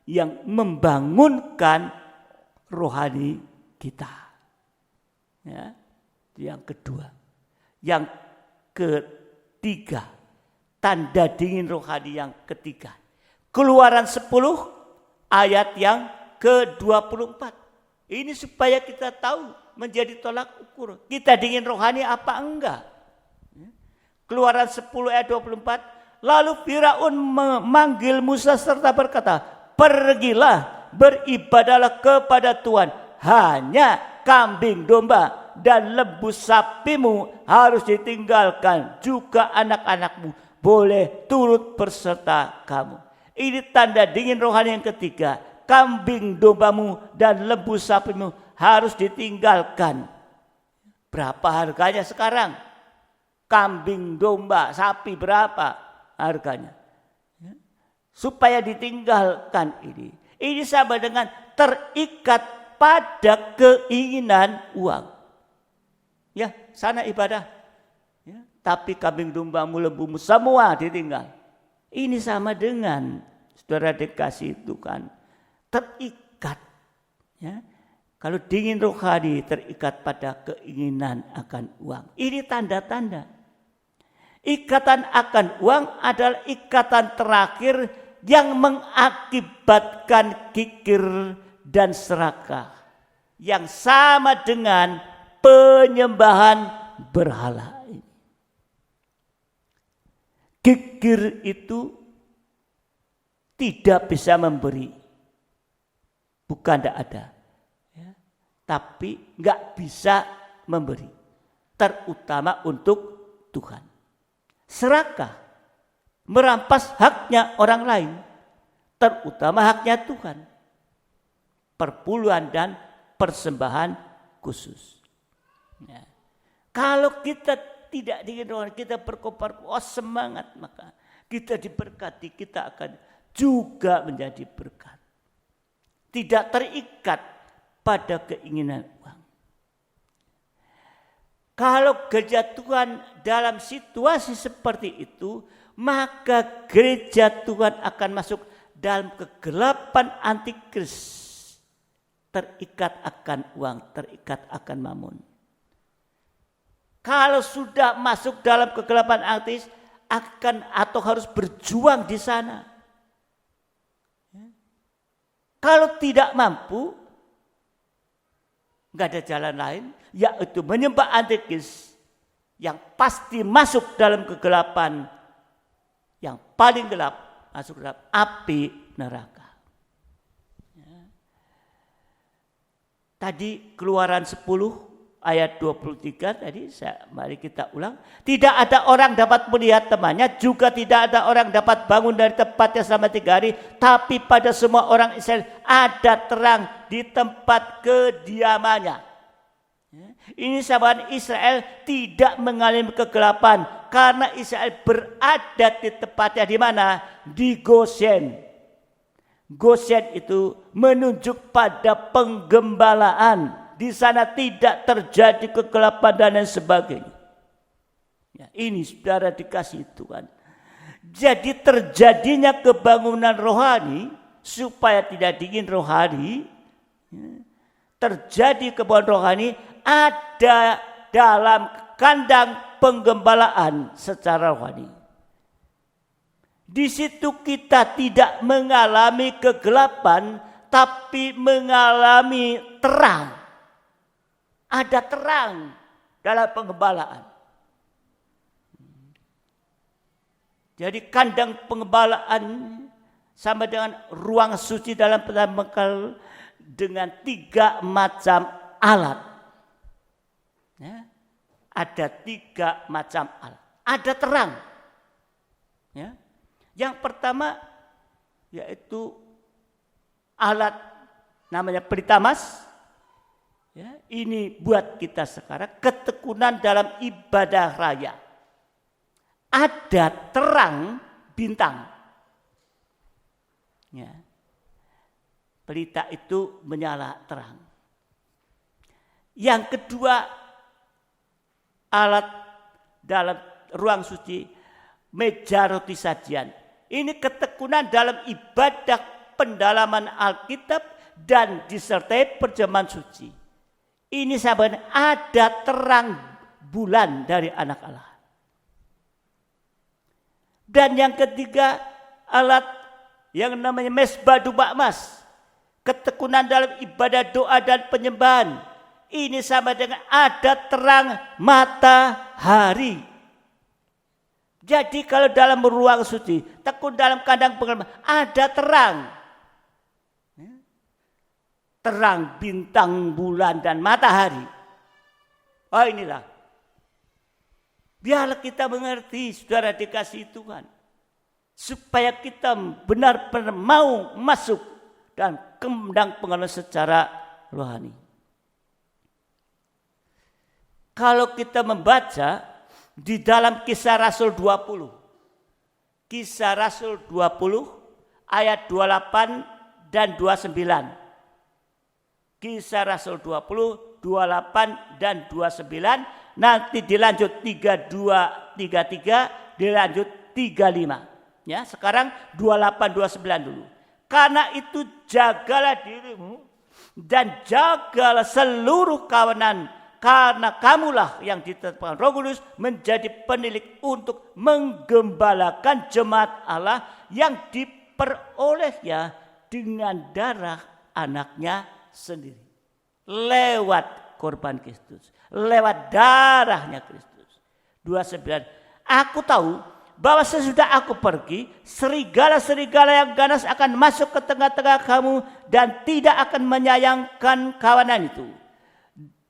yang membangunkan rohani kita. Ya, yang kedua. Yang ketiga, tanda dingin rohani yang ketiga. Keluaran 10 ayat yang ke-24. Ini supaya kita tahu menjadi tolak ukur. Kita dingin rohani apa enggak? Keluaran 10 ayat 24. Lalu Firaun memanggil Musa serta berkata, pergilah beribadahlah kepada Tuhan. Hanya kambing domba dan lembu sapimu harus ditinggalkan. Juga anak-anakmu boleh turut berserta kamu. Ini tanda dingin rohani yang ketiga. Kambing dombamu dan lembu sapimu harus ditinggalkan. Berapa harganya sekarang? Kambing, domba, sapi berapa harganya? Supaya ditinggalkan ini. Ini sama dengan terikat pada keinginan uang. Ya, sana ibadah. Ya, tapi kambing dombamu, lembumu semua ditinggal. Ini sama dengan saudara dikasih Tuhan terikat. Ya. Kalau dingin rohani terikat pada keinginan akan uang. Ini tanda-tanda. Ikatan akan uang adalah ikatan terakhir yang mengakibatkan kikir dan serakah. Yang sama dengan penyembahan berhala. Kikir itu tidak bisa memberi. Bukan tidak ada. Ya. Tapi nggak bisa memberi. Terutama untuk Tuhan. Serakah. Merampas haknya orang lain, terutama haknya Tuhan. Perpuluhan dan persembahan khusus. Ya. Kalau kita tidak dingin rohani, kita berkobar, semangat, maka kita diberkati, kita akan juga menjadi berkat. Tidak terikat pada keinginan uang. Kalau gereja Tuhan dalam situasi seperti itu, maka gereja Tuhan akan masuk dalam kegelapan antikris. Terikat akan uang, terikat akan mamun. Kalau sudah masuk dalam kegelapan antikris, akan atau harus berjuang di sana. Kalau tidak mampu, nggak ada jalan lain, yaitu menyembah antikris yang pasti masuk dalam kegelapan. Yang paling gelap masuk dalam api neraka. Ya. Tadi Keluaran 10 ayat 23 tadi mari kita ulang. Tidak ada orang dapat melihat temannya, juga tidak ada orang dapat bangun dari tempatnya selama 3 hari. Tapi pada semua orang Israel ada terang di tempat kediamannya. Ini sahabat Israel tidak mengalami kegelapan karena Israel berada di tempatnya di mana? Di Goshen. Goshen itu menunjuk pada penggembalaan. Di sana tidak terjadi kegelapan dan lain sebagainya. Ya, ini saudara dikasih Tuhan. Jadi terjadinya kebangunan rohani supaya tidak dingin rohani. Terjadi kebangunan rohani ada dalam kandang penggembalaan secara rohani. Di situ kita tidak mengalami kegelapan, tapi mengalami terang. Ada terang dalam penggembalaan. Jadi kandang penggembalaan sama dengan ruang suci dalam tabernakel dengan 3 macam alat. Ya, ada 3 macam alat. Ada terang. Ya. Yang pertama yaitu alat namanya pelita emas. Ya, ini buat kita sekarang ketekunan dalam ibadah raya. Ada terang bintang. Ya. Pelita itu menyala terang. Yang kedua alat dalam ruang suci, meja roti sajian. Ini ketekunan dalam ibadah pendalaman Alkitab dan disertai perjamuan suci. Ini sahabat ada terang bulan dari anak Allah. Dan yang ketiga alat yang namanya mesbah duba emas. Ketekunan dalam ibadah doa dan penyembahan. Ini sama dengan ada terang matahari. Jadi kalau dalam ruang suci, tekun dalam kandang penggembalaan ada terang. terang bintang, bulan, dan matahari. Oh inilah. Biarlah kita mengerti, saudara dikasihi Tuhan. Supaya kita benar-benar mau masuk dan kembang pengenalan secara rohani. Kalau kita membaca di dalam Kisah Rasul 20. Kisah Rasul 20 ayat 28 dan 29. Kisah Rasul 20, 28 dan 29. Nanti dilanjut 32, 33, dilanjut 35. Ya, sekarang 28, 29 dulu. Karena itu jagalah dirimu dan jagalah seluruh kawanan, karena kamulah yang ditetapkan Roh Kudus menjadi penilik untuk menggembalakan jemaat Allah yang diperolehnya dengan darah anaknya sendiri. Lewat korban Kristus, lewat darahnya Kristus. 29. Aku tahu bahwa sesudah aku pergi, serigala-serigala yang ganas akan masuk ke tengah-tengah kamu dan tidak akan menyayangkan kawanan itu.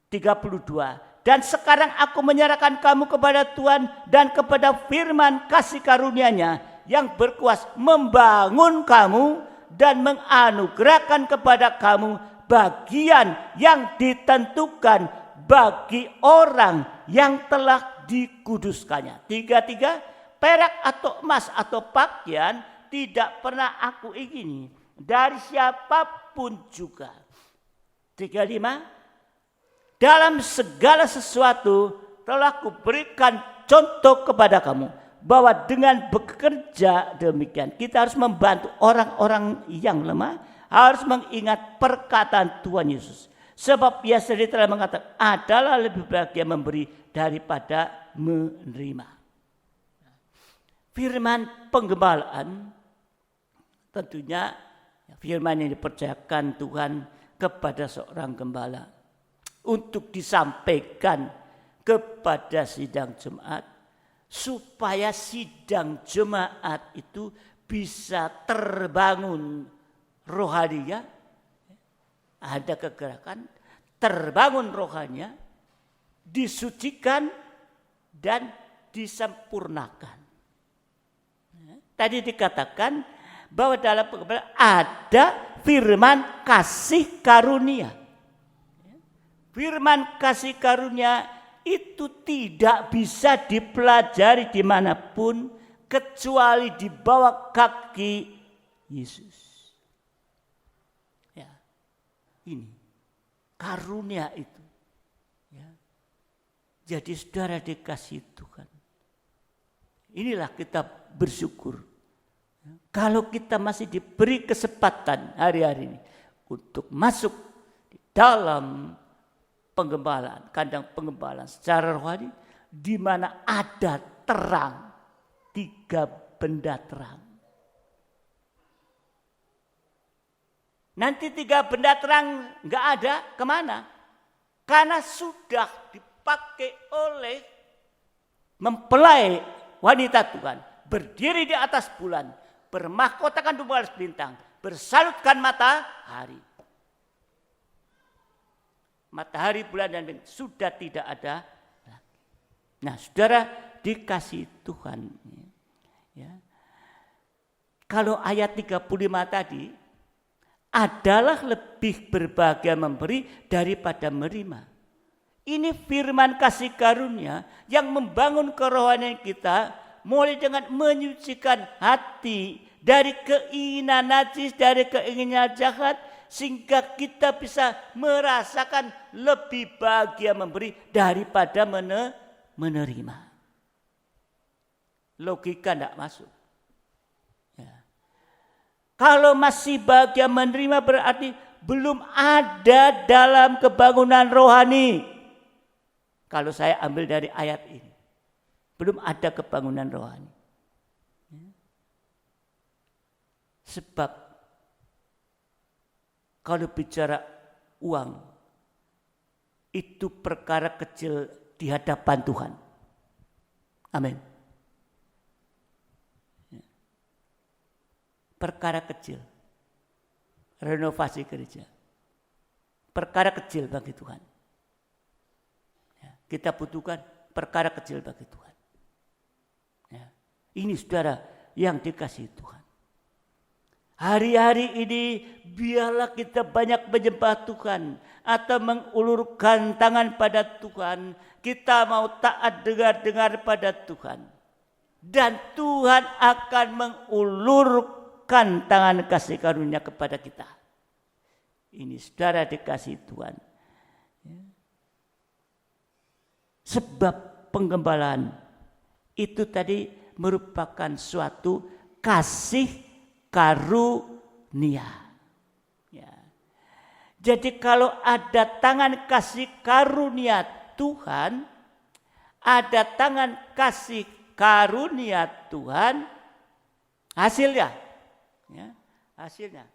32. Dan sekarang aku menyerahkan kamu kepada Tuhan dan kepada firman kasih karunia-Nya yang berkuasa membangun kamu dan menganugerahkan kepada kamu bagian yang ditentukan bagi orang yang telah dikuduskannya. 33. Perak atau emas atau pakaian tidak pernah aku ingini dari siapapun juga. 35. Dalam segala sesuatu telah kuberikan contoh kepada kamu, bahwa dengan bekerja demikian kita harus membantu orang-orang yang lemah, harus mengingat perkataan Tuhan Yesus. Sebab Ia sendiri telah mengatakan, adalah lebih bahagia memberi daripada menerima. Firman penggembalaan tentunya firman yang dipercayakan Tuhan kepada seorang gembala untuk disampaikan kepada sidang jemaat, supaya sidang jemaat itu bisa terbangun rohaninya, ada kegerakan, terbangun rohaninya, disucikan dan disempurnakan. Tadi dikatakan bahwa dalam penggembalaan ada firman kasih karunia. Firman kasih karunia itu tidak bisa dipelajari dimanapun kecuali di bawah kaki Yesus. Ya, ini karunia itu. Ya. Jadi saudara dikasihi Tuhan. Inilah kita bersyukur. Kalau kita masih diberi kesempatan hari-hari ini untuk masuk di dalam penggembalaan, kandang penggembalaan secara rohani, di mana ada terang, 3 benda terang. Nanti 3 benda terang nggak ada, kemana? Karena sudah dipakai oleh mempelai wanita Tuhan, berdiri di atas bulan, bermahkotakan 12 bintang, bersalutkan matahari. Matahari, bulan, dan bintang sudah tidak ada lagi. Nah, saudara dikasihi Tuhan. Ya. Kalau ayat 35 tadi, adalah lebih berbahagia memberi daripada menerima. Ini firman kasih karunia yang membangun kerohanian kita, mulai dengan menyucikan hati dari keinginan najis, dari keinginan jahat, sehingga kita bisa merasakan lebih bahagia memberi daripada menerima. Logika tidak masuk. Ya. Kalau masih bahagia menerima berarti belum ada dalam kebangunan rohani. Kalau saya ambil dari ayat ini, belum ada kebangunan rohani. Sebab kalau bicara uang, itu perkara kecil di hadapan Tuhan. Amin. Perkara kecil. Renovasi gereja. perkara kecil bagi Tuhan. Ya, kita butuhkan perkara kecil bagi Tuhan. Ya, ini saudara yang dikasihi Tuhan. Hari-hari ini biarlah kita banyak menyembah Tuhan atau mengulurkan tangan pada Tuhan. Kita mau taat dengar pada Tuhan. Dan Tuhan akan mengulurkan tangan kasih karunia kepada kita. Ini saudara dikasihi Tuhan. Sebab penggembalaan itu tadi merupakan suatu kasih karunia. Ya. Jadi kalau ada tangan kasih karunia Tuhan, ada tangan kasih karunia Tuhan, hasilnya, ya, hasilnya.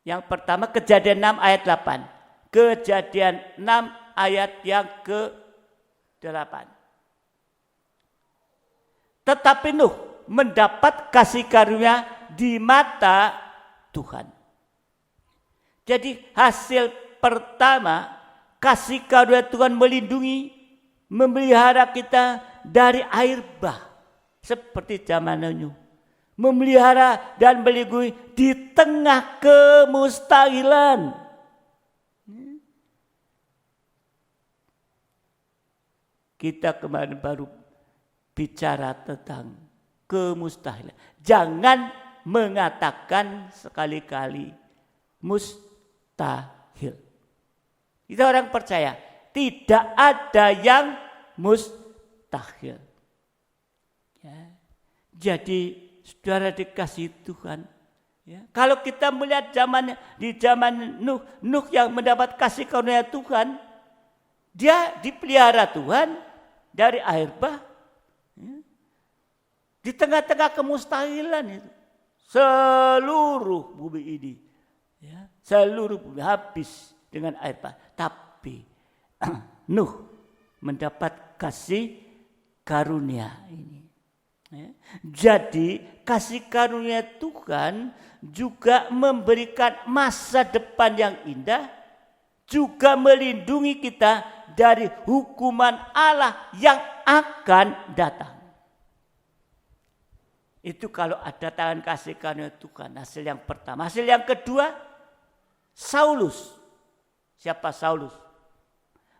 Yang pertama Kejadian 6 ayat 8. Kejadian 6 ayat yang ke-8. Tetapi Nuh mendapat kasih karunia di mata Tuhan. Jadi hasil pertama, kasih karunia Tuhan melindungi, memelihara kita dari air bah. Seperti zaman Nuh. Memelihara dan melindungi di tengah kemustahilan. Kita kemarin baru bicara tentang kemustahilan. Jangan mengatakan sekali-kali mustahil. Kita orang percaya tidak ada yang mustahil. Ya. Jadi saudara dikasihi Tuhan. Ya. Kalau kita melihat di zaman Nuh yang mendapat kasih karunia Tuhan, dia dipelihara Tuhan dari air bah. Ya. Di tengah-tengah kemustahilan itu. Seluruh bumi ini. Ya, seluruh bumi habis dengan air bah. Tapi Nuh mendapat kasih karunia ini. Ya. Jadi kasih karunia Tuhan juga memberikan masa depan yang indah. Juga melindungi kita dari hukuman Allah yang akan datang. Itu kalau ada tangan kasih karunia Tuhan. Hasil yang pertama. Hasil yang kedua, Saulus. Siapa Saulus?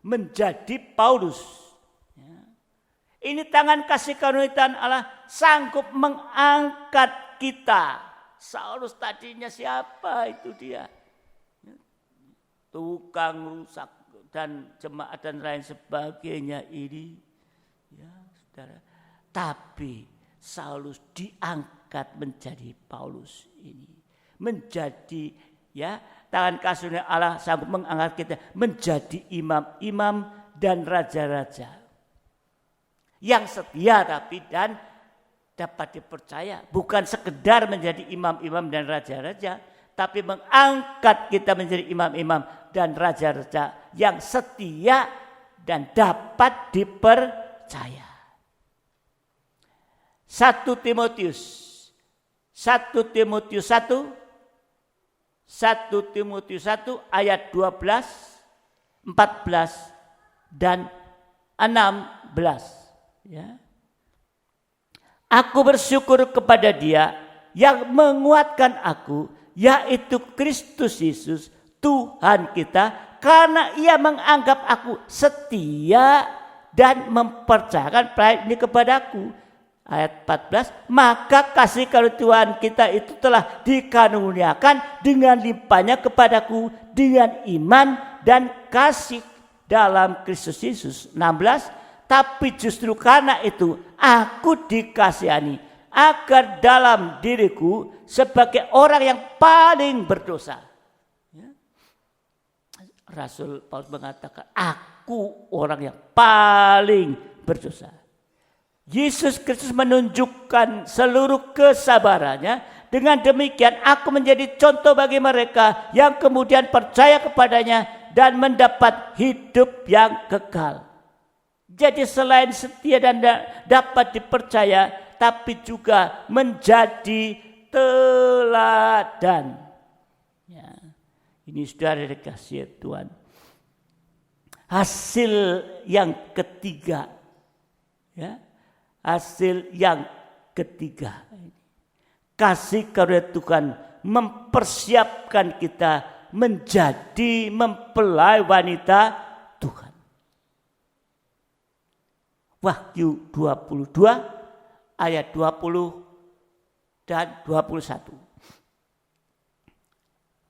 Menjadi Paulus. Ya. Ini tangan kasih karunia Tuhan Allah sanggup mengangkat kita. Saulus tadinya siapa itu dia? Tukang rusak dan jemaat dan lain sebagainya ini. Ya, saudara. Tapi Saulus diangkat menjadi Paulus ini. Menjadi ya tangan kasih Allah sanggup mengangkat kita menjadi imam-imam dan raja-raja. Yang setia tapi dan dapat dipercaya. Bukan sekedar menjadi imam-imam dan raja-raja. Tapi mengangkat kita menjadi imam-imam dan raja-raja yang setia dan dapat dipercaya. 1 Timotius 1 ayat 12, 14 dan 16. Ya. Aku bersyukur kepada Dia yang menguatkan aku, yaitu Kristus Yesus Tuhan kita, karena Ia menganggap aku setia dan mempercayakan pelayanan ini kepadaku. Ayat 14, maka kasih karunia Tuhan kita itu telah dikaruniakan dengan limpahnya kepadaku dengan iman dan kasih dalam Kristus Yesus. 16, tapi justru karena itu aku dikasihani agar dalam diriku sebagai orang yang paling berdosa. Ya. Rasul Paulus mengatakan, aku orang yang paling berdosa. Yesus Kristus menunjukkan seluruh kesabarannya. Dengan demikian aku menjadi contoh bagi mereka yang kemudian percaya kepadanya dan mendapat hidup yang kekal. Jadi selain setia dan dapat dipercaya, tapi juga menjadi teladan. Ya. Ini saudara dikasih Tuhan. Hasil yang ketiga, ya, hasil yang ketiga, kasih karunia Tuhan mempersiapkan kita menjadi mempelai wanita Tuhan. Wahyu 22 ayat 20 dan 21.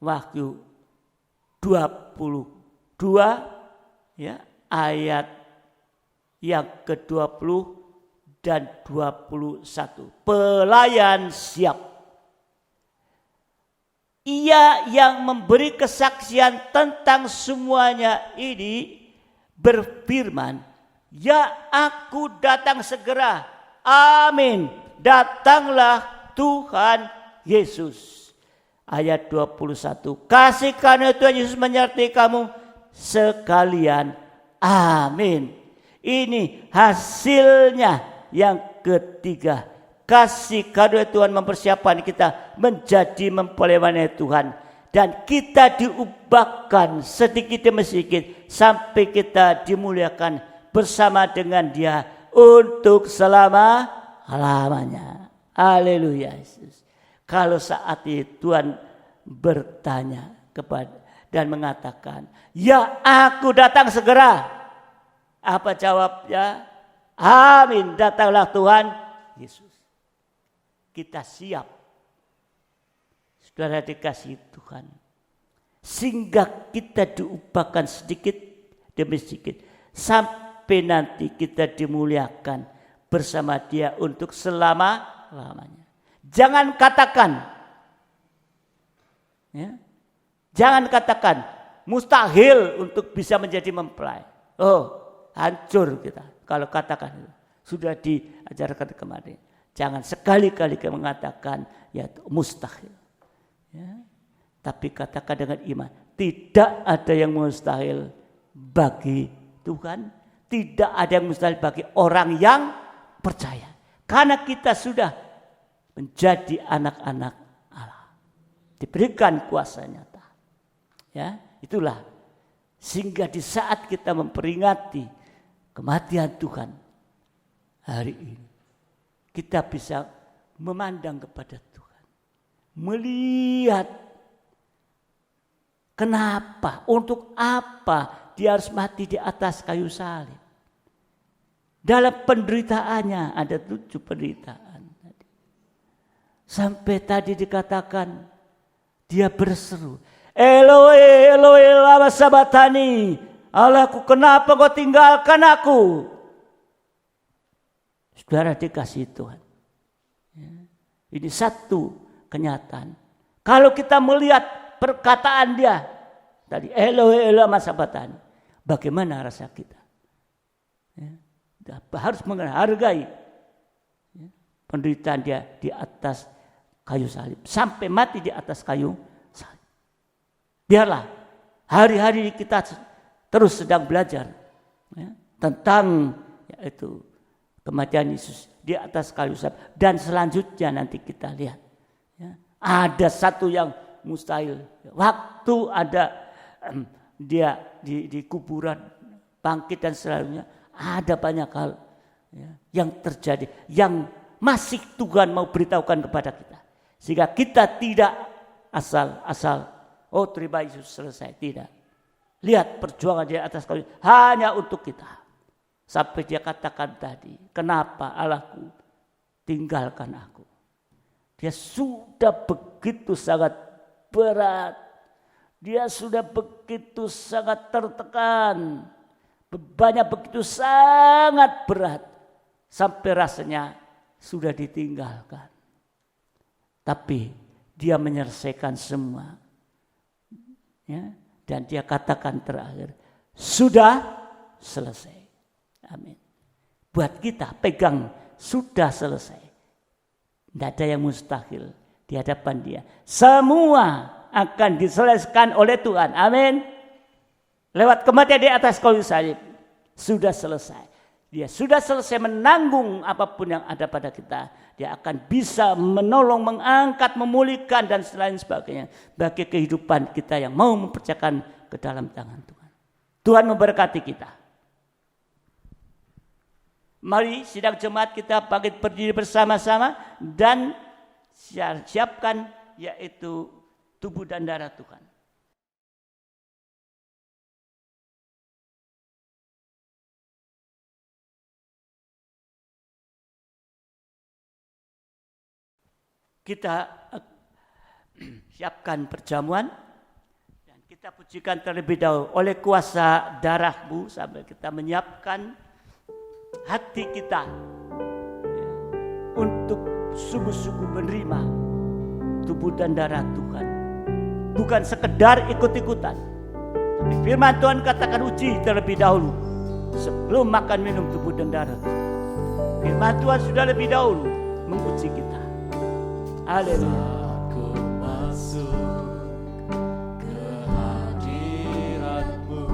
Wahyu 22 ya, ayat yang ke-20 dan 21. Pelayan siap. Ia yang memberi kesaksian tentang semuanya ini berfirman, "Ya, aku datang segera. Amin. Datanglah Tuhan Yesus." Ayat 21. Kasih karunia Tuhan Yesus menyertai kamu sekalian. Amin. Ini hasilnya yang ketiga. Kasih karunia Tuhan mempersiapkan kita menjadi mempelai wanita Tuhan. Dan kita diubahkan sedikit demi sedikit sampai kita dimuliakan bersama dengan Dia untuk selama-lamanya. Haleluya Yesus. Kalau saat itu Tuhan bertanya kepada dan mengatakan, "Ya, aku datang segera." Apa jawabnya? Amin, datanglah Tuhan Yesus. Kita siap. Saudara dikasih Tuhan. Sehingga kita diubahkan sedikit demi sedikit. Sampai nanti kita dimuliakan bersama Dia untuk selama-lamanya. Jangan katakan, ya, jangan katakan mustahil untuk bisa menjadi mempelai. Oh, hancur kita kalau katakan itu. Sudah diajarkan kemarin. Jangan sekali-kali mengatakan ya mustahil. Ya. Tapi katakan dengan iman, tidak ada yang mustahil bagi Tuhan, tidak ada yang mustahil bagi orang yang percaya. Karena kita sudah menjadi anak-anak Allah. Diberikan kuasa nyata. Ya, itulah. Sehingga di saat kita memperingati kematian Tuhan hari ini, kita bisa memandang kepada Tuhan. Melihat kenapa, untuk apa Dia harus mati di atas kayu salib. Dalam penderitaannya ada 7 penderitaan. Sampai tadi dikatakan Dia berseru, "Eloi, Eloi, lama sabachthani." Allahku, kenapa kau tinggalkan aku? Saudara dikasih Tuhan. Ini satu kenyataan. Kalau kita melihat perkataan Dia tadi, "Eloi, Eloi, lama sabachthani." Bagaimana rasa kita? Harus menghargai penderitaan Dia di atas kayu salib. Sampai mati di atas kayu salib. Biarlah hari-hari kita terus sedang belajar ya, tentang yaitu kematian Yesus di atas kayu salib. Dan selanjutnya nanti kita lihat. Ya, ada satu yang mustahil. Waktu ada Dia di kuburan, bangkit dan selanjutnya. Ada banyak hal ya, yang terjadi. Yang masih Tuhan mau beritahukan kepada kita. Sehingga kita tidak asal-asal, oh terima Yesus selesai. Tidak. Lihat perjuangan Dia atas kayu hanya untuk kita. Sampai Dia katakan tadi, "Kenapa Allahku tinggalkan aku?" Dia sudah begitu sangat berat. Dia sudah begitu sangat tertekan. Bebannya begitu sangat berat. Sampai rasanya sudah ditinggalkan. Tapi Dia menyelesaikan semua. Ya, dan Dia katakan terakhir, "Sudah selesai." Amin. Buat kita pegang, sudah selesai. Tidak ada yang mustahil di hadapan Dia. Semua akan diselesaikan oleh Tuhan. Amin. Lewat kematian di atas kayu salib. Sudah selesai. Dia sudah selesai menanggung apapun yang ada pada kita. Dia akan bisa menolong, mengangkat, memulihkan dan selain sebagainya. Bagi kehidupan kita yang mau mempercayakan ke dalam tangan Tuhan. Tuhan memberkati kita. Mari sidang jemaat kita bangkit berdiri bersama-sama. Dan siapkan yaitu tubuh dan darah Tuhan. Kita siapkan perjamuan dan kita pujikan terlebih dahulu oleh kuasa darah-Mu sambil kita menyiapkan hati kita untuk sungguh-sungguh menerima tubuh dan darah Tuhan. Bukan sekedar ikut-ikutan. Tapi firman Tuhan katakan uji terlebih dahulu sebelum makan minum tubuh dan darah. Firman Tuhan sudah lebih dahulu menguji kita. Haleluya. Aku masuk ke hadirat-Mu,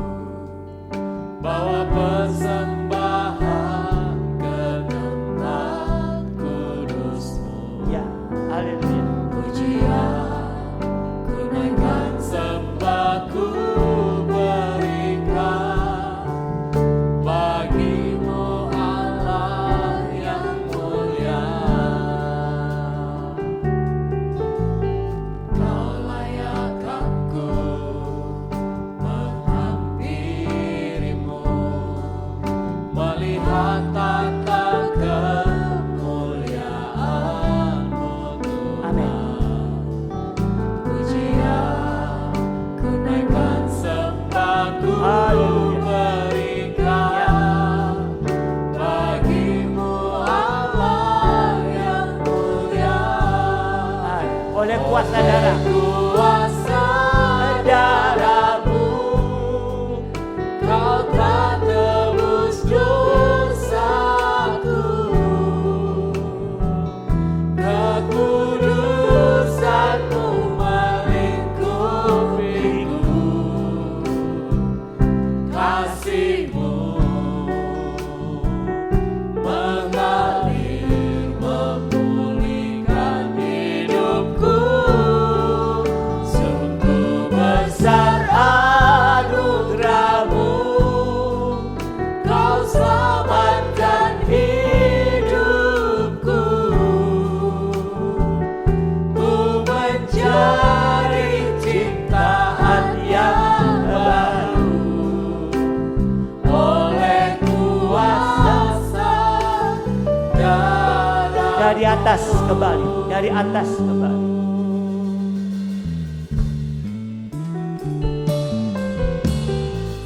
bawa persembahan ke tempat kudus-Mu. Ya, haleluya. Pujian ku naikkan, sembah ku berikan bagi-Mu Allah yang mulia. Kau layak aku menghampiri-Mu, melihat tata kemuliaan-Mu Tuhan. Pujian ku naikkan, sembah ku berikan bagi-Mu Allah yang mulia. Oleh kuasa darah. Kuasa darah-Mu, Kau telah tebus dosaku. Kekudusan-Mu melingkupiku. Kasih-Mu mengalir, memulihkan hidupku. Sungguh besar anugerah-Mu, Kau selamatkan hidupku. Ku mencari ciptaan yang baru oleh kuasa darah. Dari atas kembali, dari atas kembali.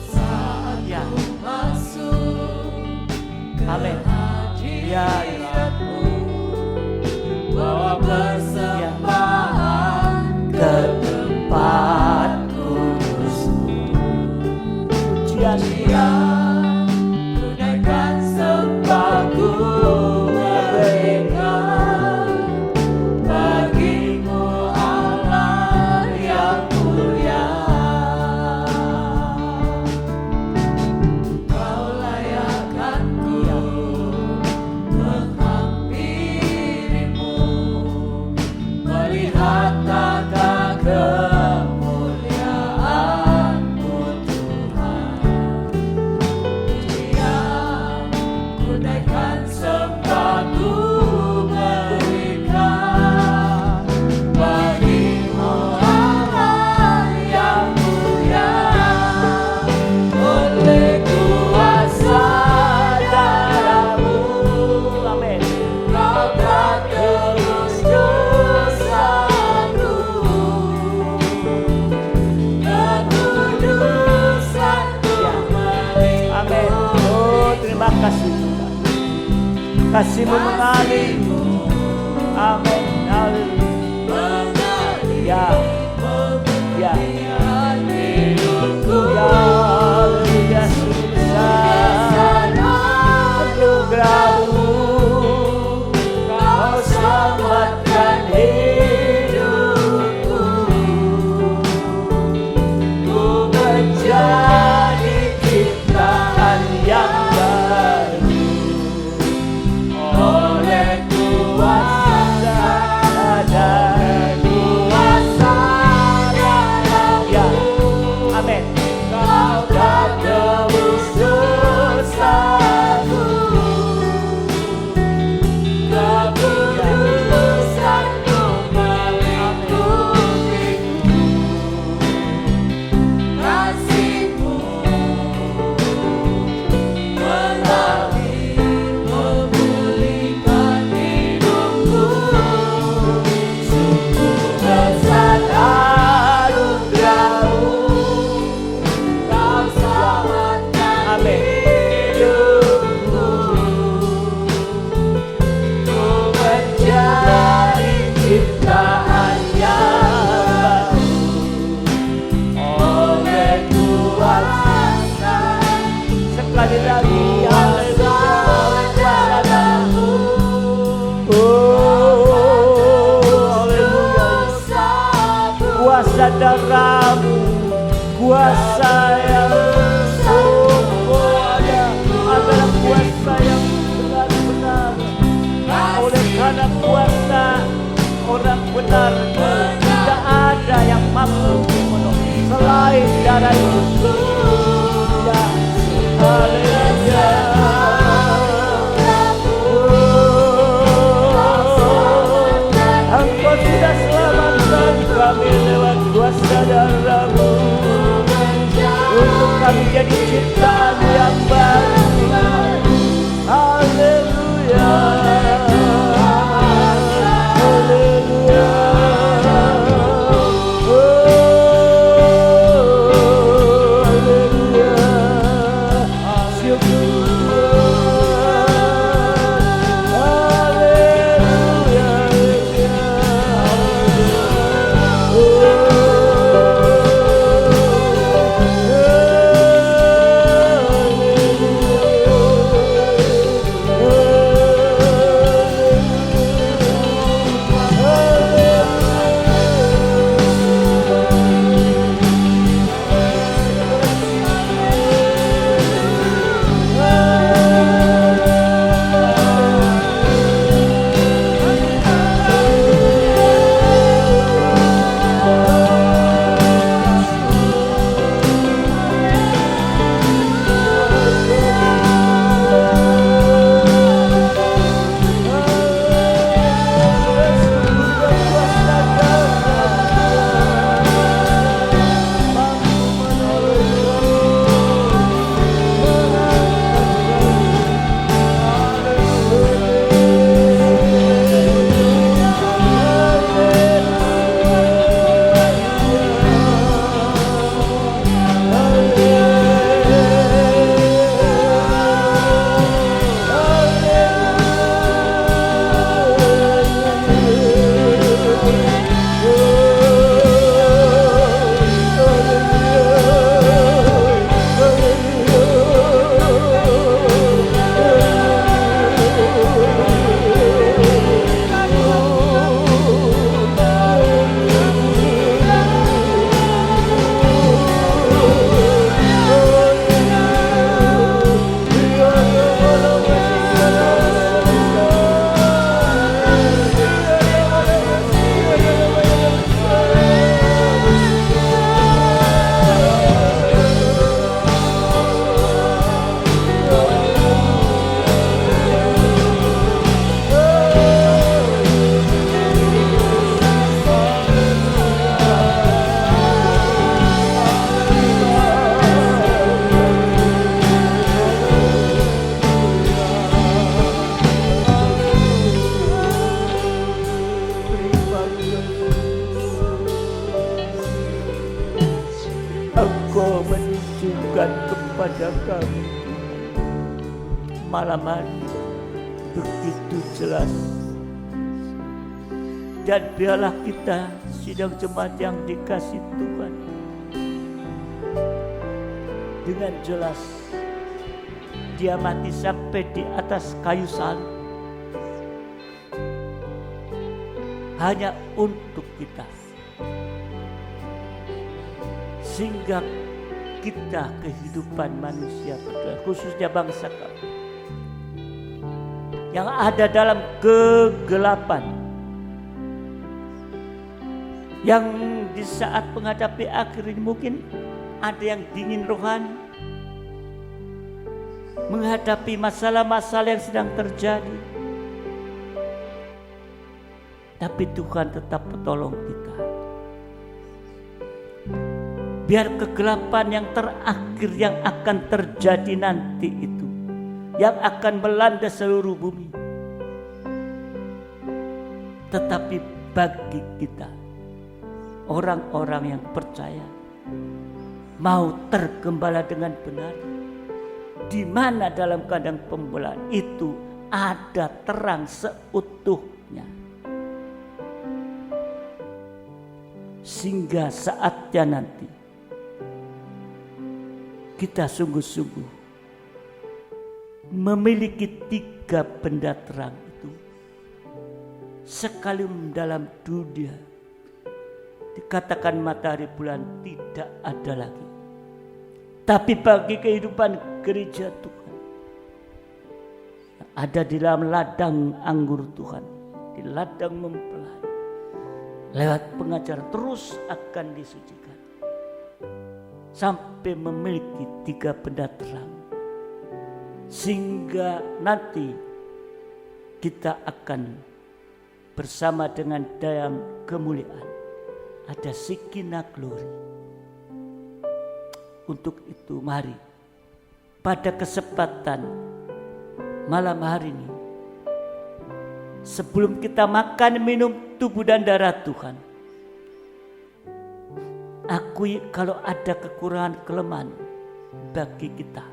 Saat Ya, masuk amin. Ya, hadirat-Mu, bawa persembahan ke tempat kudus-Mu. Pujian ku naikkan, sembah ku berikan bagi-Mu Allah yang mulia. Kau layak aku menghampiri-Mu, melihat tata kemuliaan-Mu Tuhan. Pujian ku naikkan, sembah ku berikan bagi-Mu Allah yang mulia. Oleh kuasa darah-Mu, amin. Kau telah tebus dosaku. Kekudusan-Mu Amin. Oh, terima kasih Tuhan. Kasih-Mu mengalir. Amin. Haleluya. Ya. Ya. hidupku. Ya, haleluya. Besar anugerah-Mu, Kau selamatkan hidupku. Ku menjadi ciptaan yang baru kuasa darahmu, kuasa yang adalah kuasa yang benar-benar. Oleh karena kuasa orang benar tidak ada yang mampu memenuhi selain darah Yesus. Ya, haleluya. Engkau sudah selamatkan kami lewat kuasa darah-Mu, untuk kami jadi ciptaan yang baru. Haleluya, haleluya. Engkau menunjukkan kepada kami malam hari begitu jelas. Dan biarlah kita sidang jemaat yang dikasih Tuhan dengan jelas Dia mati sampai di atas kayu salib hanya untuk kita, sehingga kita kehidupan manusia, khususnya bangsa kami yang ada dalam kegelapan, yang di saat menghadapi akhir ini mungkin ada yang dingin rohani, menghadapi masalah-masalah yang sedang terjadi. Tapi Tuhan tetap menolong kita. Biar kegelapan yang terakhir yang akan terjadi nanti itu, yang akan melanda seluruh bumi, tetapi bagi kita, orang-orang yang percaya, mau tergembala dengan benar, di mana dalam keadaan pembelaan itu ada terang seutuhnya, sehingga saatnya nanti kita sungguh-sungguh memiliki 3 benda terang itu, sekalipun dalam dunia dikatakan matahari bulan tidak ada lagi. Tapi bagi kehidupan gereja Tuhan, ada di dalam ladang anggur Tuhan, di ladang mempelai, lewat pengajar terus akan disucikan sampai memiliki 3 benda terang, sehingga nanti kita akan bersama dengan dalam kemuliaan, ada Shekinah glory. Untuk itu mari pada kesempatan malam hari ini, sebelum kita makan minum tubuh dan darah Tuhan, akui kalau ada kekurangan kelemahan bagi kita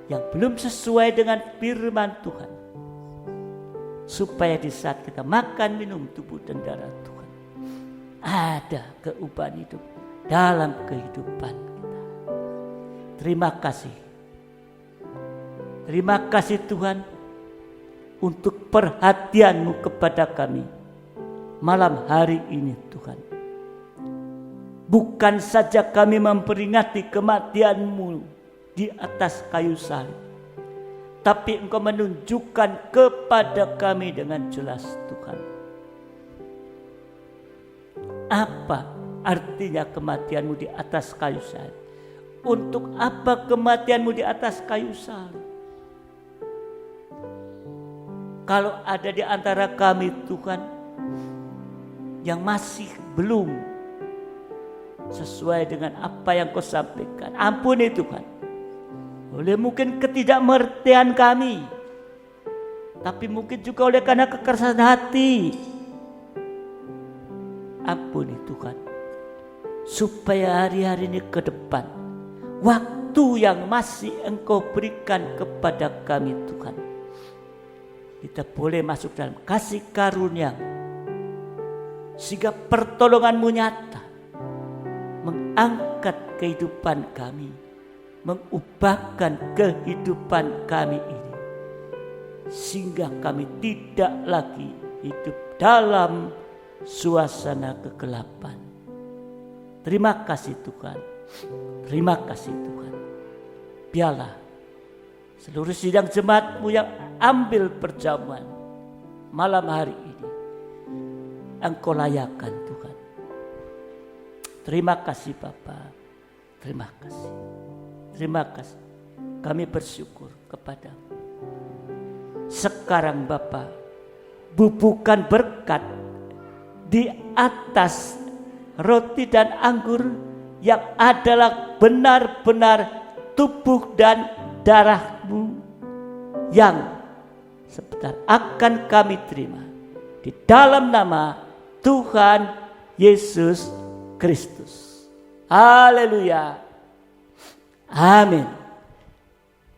yang belum sesuai dengan firman Tuhan, supaya di saat kita makan minum tubuh dan darah Tuhan, ada keubahan hidup dalam kehidupan kita. Terima kasih. Terima kasih Tuhan untuk perhatian-Mu kepada kami malam hari ini Tuhan. Bukan saja kami memperingati kematian-Mu di atas kayu salib, tapi Engkau menunjukkan kepada kami dengan jelas Tuhan, apa artinya kematian-Mu di atas kayu salib. Untuk apa kematian-Mu di atas kayu salib? Kalau ada di antara kami Tuhan yang masih belum sesuai dengan apa yang Kau sampaikan, ampuni Tuhan. Oleh mungkin ketidakmengertian kami, tapi mungkin juga oleh karena kekerasan hati. Ampuni Tuhan, supaya hari-hari ini ke depan, waktu yang masih Engkau berikan kepada kami Tuhan, kita boleh masuk dalam kasih karunia, sehingga pertolongan-Mu nyata mengangkat kehidupan kami, mengubahkan kehidupan kami ini, sehingga kami tidak lagi hidup dalam suasana kegelapan. Terima kasih Tuhan. Terima kasih Tuhan. Biarlah seluruh sidang jemaat-Mu yang ambil perjamuan malam hari ini, Engkau layakan Tuhan. Terima kasih Bapa. Terima kasih. Terima kasih. Kami bersyukur kepada-Mu. Sekarang Bapa, bubuhkan berkat di atas roti dan anggur yang adalah benar-benar tubuh dan darah-Mu yang sebentar akan kami terima di dalam nama Tuhan Yesus Kristus. Haleluya. Amin.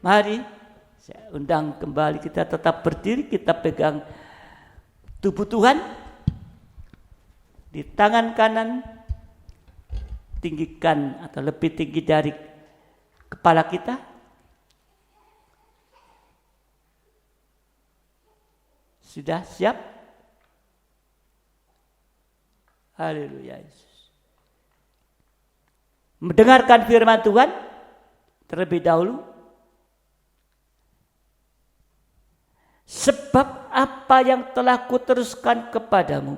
Mari saya undang kembali, kita tetap berdiri, kita pegang tubuh Tuhan di tangan kanan, tinggikan atau lebih tinggi dari kepala kita. Sudah siap? Haleluya Yesus. Mendengarkan firman Tuhan terlebih dahulu. Sebab apa yang telah kuteruskan kepadamu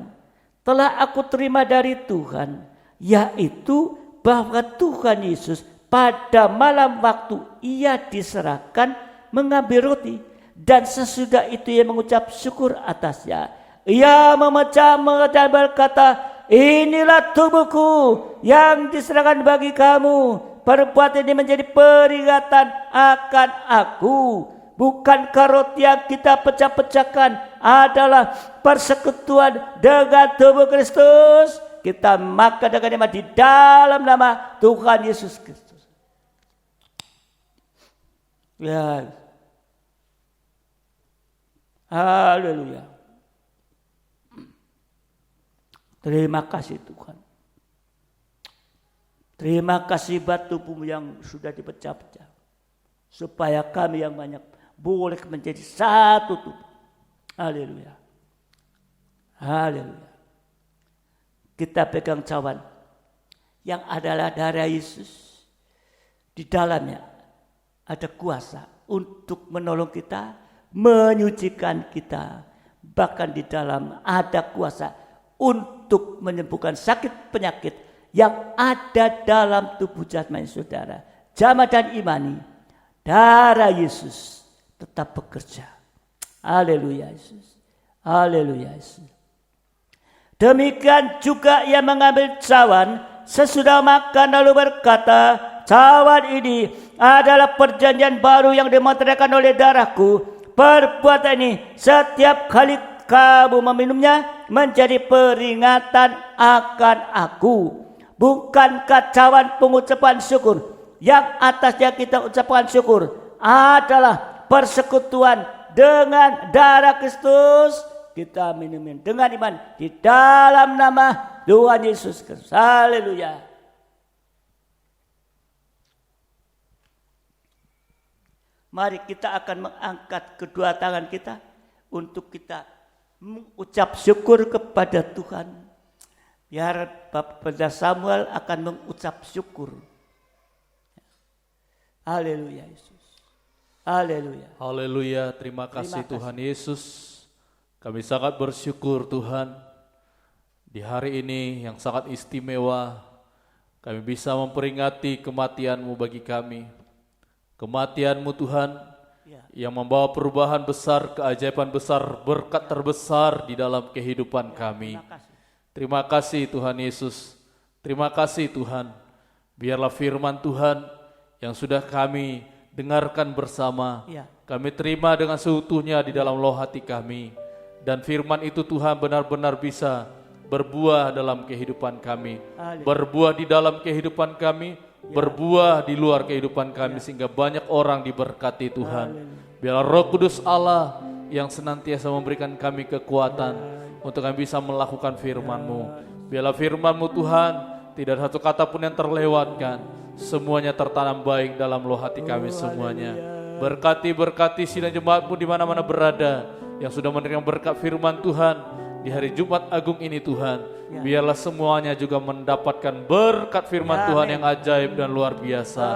telah aku terima dari Tuhan, yaitu bahwa Tuhan Yesus pada malam waktu Ia diserahkan mengambil roti, dan sesudah itu Ia mengucap syukur atasnya. Ia memecah dan berkata, inilah tubuhku yang diserahkan bagi kamu. Perbuatan ini menjadi peringatan akan aku. Bukankah roti yang kita pecah-pecahkan adalah persekutuan dengan tubuh Kristus? Kita makan dengan di dalam nama Tuhan Yesus Kristus. Ya. Haleluya. Terima kasih Tuhan. Terima kasih buat tubuhmu yang sudah dipecah-pecah, supaya kami yang banyak boleh menjadi satu tubuh. Haleluya. Haleluya. kita pegang cawan yang adalah darah Yesus. Di dalamnya ada kuasa untuk menolong kita, menyucikan kita. Bahkan di dalam ada kuasa untuk menyembuhkan sakit penyakit yang ada dalam tubuh jasmani saudara. Jamaah dan imani, darah Yesus tetap bekerja. Haleluya Yesus. Haleluya Yesus. Demikian juga ia mengambil cawan sesudah makan lalu berkata, cawan ini adalah perjanjian baru yang dimeteraikan oleh darahku. Perbuatan ini setiap kali kamu meminumnya menjadi peringatan akan aku. Bukankah cawan pengucapan syukur yang atasnya kita ucapkan syukur adalah persekutuan dengan darah Kristus? Kita minumin dengan iman di dalam nama Tuhan Yesus Kristus. Haleluya. Mari kita akan mengangkat kedua tangan kita untuk kita mengucap syukur kepada Tuhan. Biar Bapak Samuel akan mengucap syukur. Haleluya Yesus. Haleluya. Haleluya, terima kasih Tuhan Yesus. Kami sangat bersyukur Tuhan. Di hari ini yang sangat istimewa, kami bisa memperingati kematian-Mu bagi kami. Kematian-Mu Tuhan yang membawa perubahan besar, keajaiban besar, berkat terbesar di dalam kehidupan kami. Terima kasih Tuhan Yesus. Terima kasih Tuhan. Biarlah firman Tuhan yang sudah kami dengarkan bersama, kami terima dengan seutuhnya di dalam loh hati kami. Dan firman itu Tuhan benar-benar bisa berbuah dalam kehidupan kami. Berbuah di dalam kehidupan kami, berbuah di luar kehidupan kami, sehingga banyak orang diberkati Tuhan. Biarlah Roh Kudus Allah yang senantiasa memberikan kami kekuatan untuk kami bisa melakukan firman-Mu. Biarlah firman-Mu Tuhan tidak ada satu kata pun yang terlewatkan, semuanya tertanam baik dalam loh hati kami semuanya. Berkati sidang jemaat-Mu di mana-mana berada yang sudah menerima berkat firman Tuhan di hari Jumat Agung ini Tuhan. Biarlah semuanya juga mendapatkan berkat firman Tuhan yang ajaib dan luar biasa.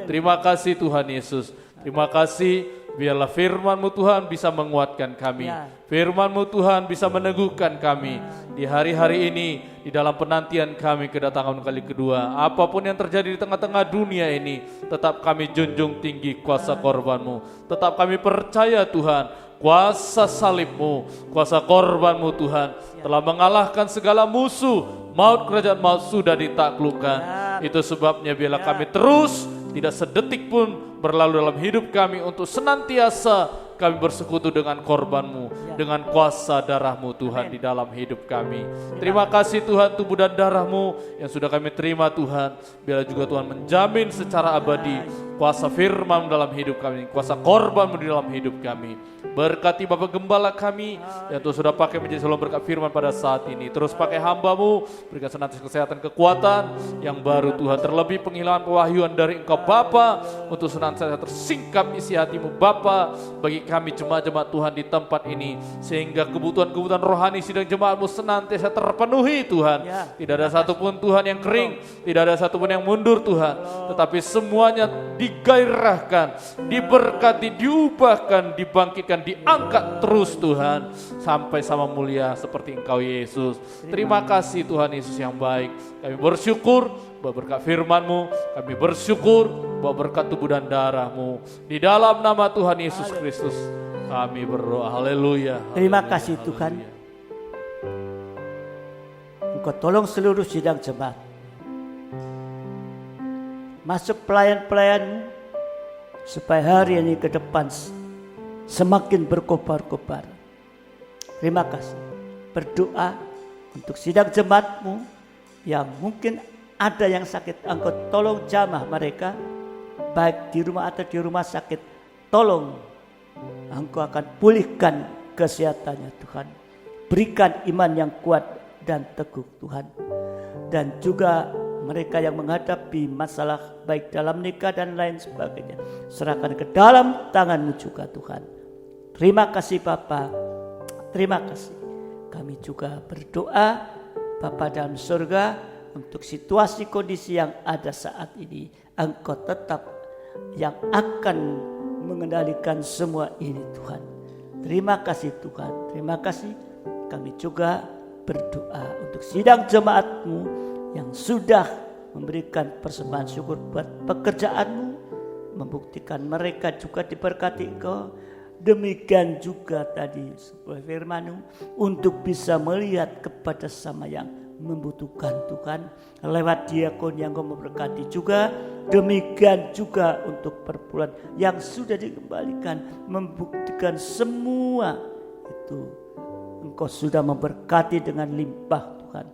Terima kasih Tuhan Yesus. Terima kasih, biarlah firman-Mu Tuhan bisa menguatkan kami. Firman-Mu Tuhan bisa meneguhkan kami di hari-hari ini, di dalam penantian kami kedatangan kali kedua. Apapun yang terjadi di tengah-tengah dunia ini, tetap kami junjung tinggi kuasa korban-Mu. Tetap kami percaya Tuhan, kuasa salib-Mu, kuasa korban-Mu Tuhan telah mengalahkan segala musuh. Maut, kerajaan maut sudah ditaklukkan. Itu sebabnya biarlah kami terus tidak sedetik pun berlalu dalam hidup kami untuk senantiasa kami bersekutu dengan korban-Mu, dengan kuasa darah-Mu Tuhan di dalam hidup kami. Terima kasih Tuhan, tubuh dan darah-Mu yang sudah kami terima Tuhan. Biarlah juga Tuhan menjamin secara abadi kuasa firman dalam hidup kami, kuasa korban-Mu di dalam hidup kami. Berkati Bapak Gembala kami yang Tuhan sudah pakai menjadi saluran berkat firman pada saat ini. Terus pakai hamba-Mu, berikan senantiasa kesehatan, kekuatan yang baru Tuhan. Terlebih penghilangan pewahyuan dari Engkau Bapa untuk senantiasa tersingkap isi hati-Mu Bapa bagi kami jemaat-jemaat Tuhan di tempat ini, sehingga kebutuhan-kebutuhan rohani sidang jemaat-Mu senantiasa terpenuhi Tuhan. Tidak ada satupun Tuhan yang kering, tidak ada satupun yang mundur Tuhan, tetapi semuanya digairahkan, diberkati, diubahkan, dibangkitkan, diangkat terus Tuhan sampai sama mulia seperti Engkau Yesus. Terima kasih Tuhan Yesus yang baik. Kami bersyukur bahwa berkat firman-Mu, kami bersyukur bahwa berkat tubuh dan darah-Mu. Di dalam nama Tuhan Yesus Kristus kami berdoa. Haleluya. Terima kasih Tuhan. Engkau tolong seluruh sidang jemaat. Masuk pelayan-pelayan supaya hari ini ke depan semakin berkobar-kobar. Terima kasih. Berdoa untuk sidang jemaat-Mu yang mungkin ada yang sakit, Engkau tolong jamah mereka, baik di rumah atau di rumah sakit. Tolong, Engkau akan pulihkan kesehatannya Tuhan. Berikan iman yang kuat dan teguh Tuhan. Dan juga mereka yang menghadapi masalah baik dalam nikah dan lain sebagainya, serahkan ke dalam tangan-Mu juga Tuhan. Terima kasih Bapa. Terima kasih. Kami juga berdoa Bapa dalam surga, untuk situasi kondisi yang ada saat ini, Engkau tetap yang akan mengendalikan semua ini Tuhan. Terima kasih Tuhan, terima kasih. Kami juga berdoa untuk sidang jemaat-Mu yang sudah memberikan persembahan syukur buat pekerjaan-Mu, membuktikan mereka juga diberkati Engkau. Demikian juga tadi sebuah firman-Mu untuk bisa melihat kepada sama yang membutuhkan Tuhan lewat diakon yang Engkau memberkati juga. Demikian juga untuk perpuluhan yang sudah dikembalikan, membuktikan semua itu Engkau sudah memberkati dengan limpah Tuhan.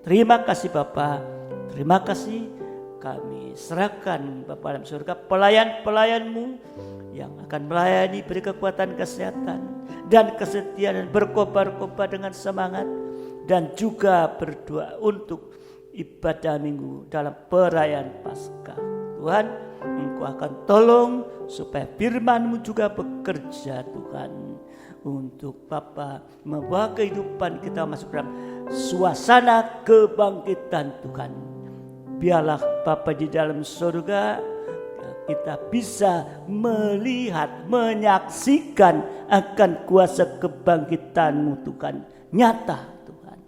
Terima kasih Bapa, terima kasih. Kami serahkan Bapa dalam surga pelayan-pelayan-Mu yang akan melayani, beri kekuatan kesehatan dan kesetiaan dan berkobar-kobar dengan semangat, dan juga berdoa untuk ibadah minggu dalam perayaan Paskah. Tuhan, Engkau akan tolong supaya firman-Mu juga bekerja Tuhan, untuk Bapa membawa kehidupan kita masuk dalam suasana kebangkitan Tuhan. Biarlah Bapa di dalam surga kita bisa melihat, menyaksikan akan kuasa kebangkitan-Mu Tuhan nyata Tuhan.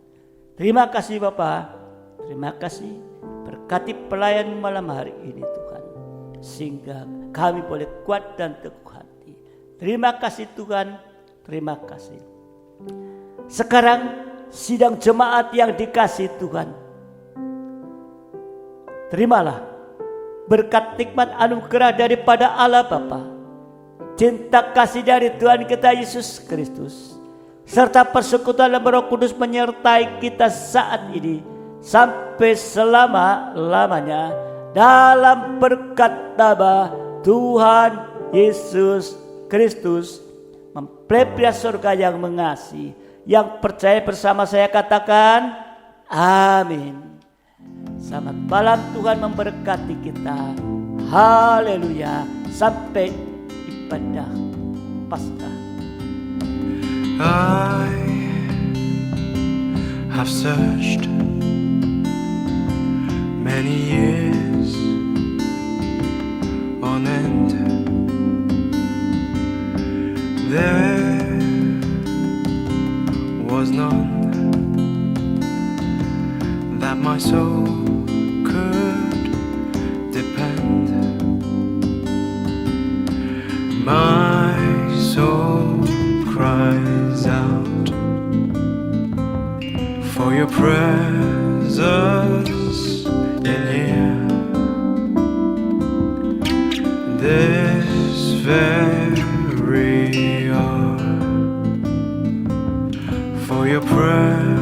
Terima kasih Bapa, terima kasih. Berkati pelayan malam hari ini Tuhan, sehingga kami boleh kuat dan teguh hati. Terima kasih Tuhan, terima kasih. Sekarang sidang jemaat yang dikasih Tuhan, terimalah berkat nikmat anugerah daripada Allah Bapa, cinta kasih dari Tuhan kita Yesus Kristus, serta persekutuan Roh Kudus menyertai kita saat ini sampai selama-lamanya, dalam berkat nama Tuhan Yesus Kristus. Mempelai surga yang mengasihi, yang percaya bersama saya katakan amin. Selamat malam, Tuhan memberkati kita. Haleluya. Sampai ibadah Paskah. I have searched many years on end. There was none that my soul could depend. My soul cries out for your presence in here. This very hour, for your presence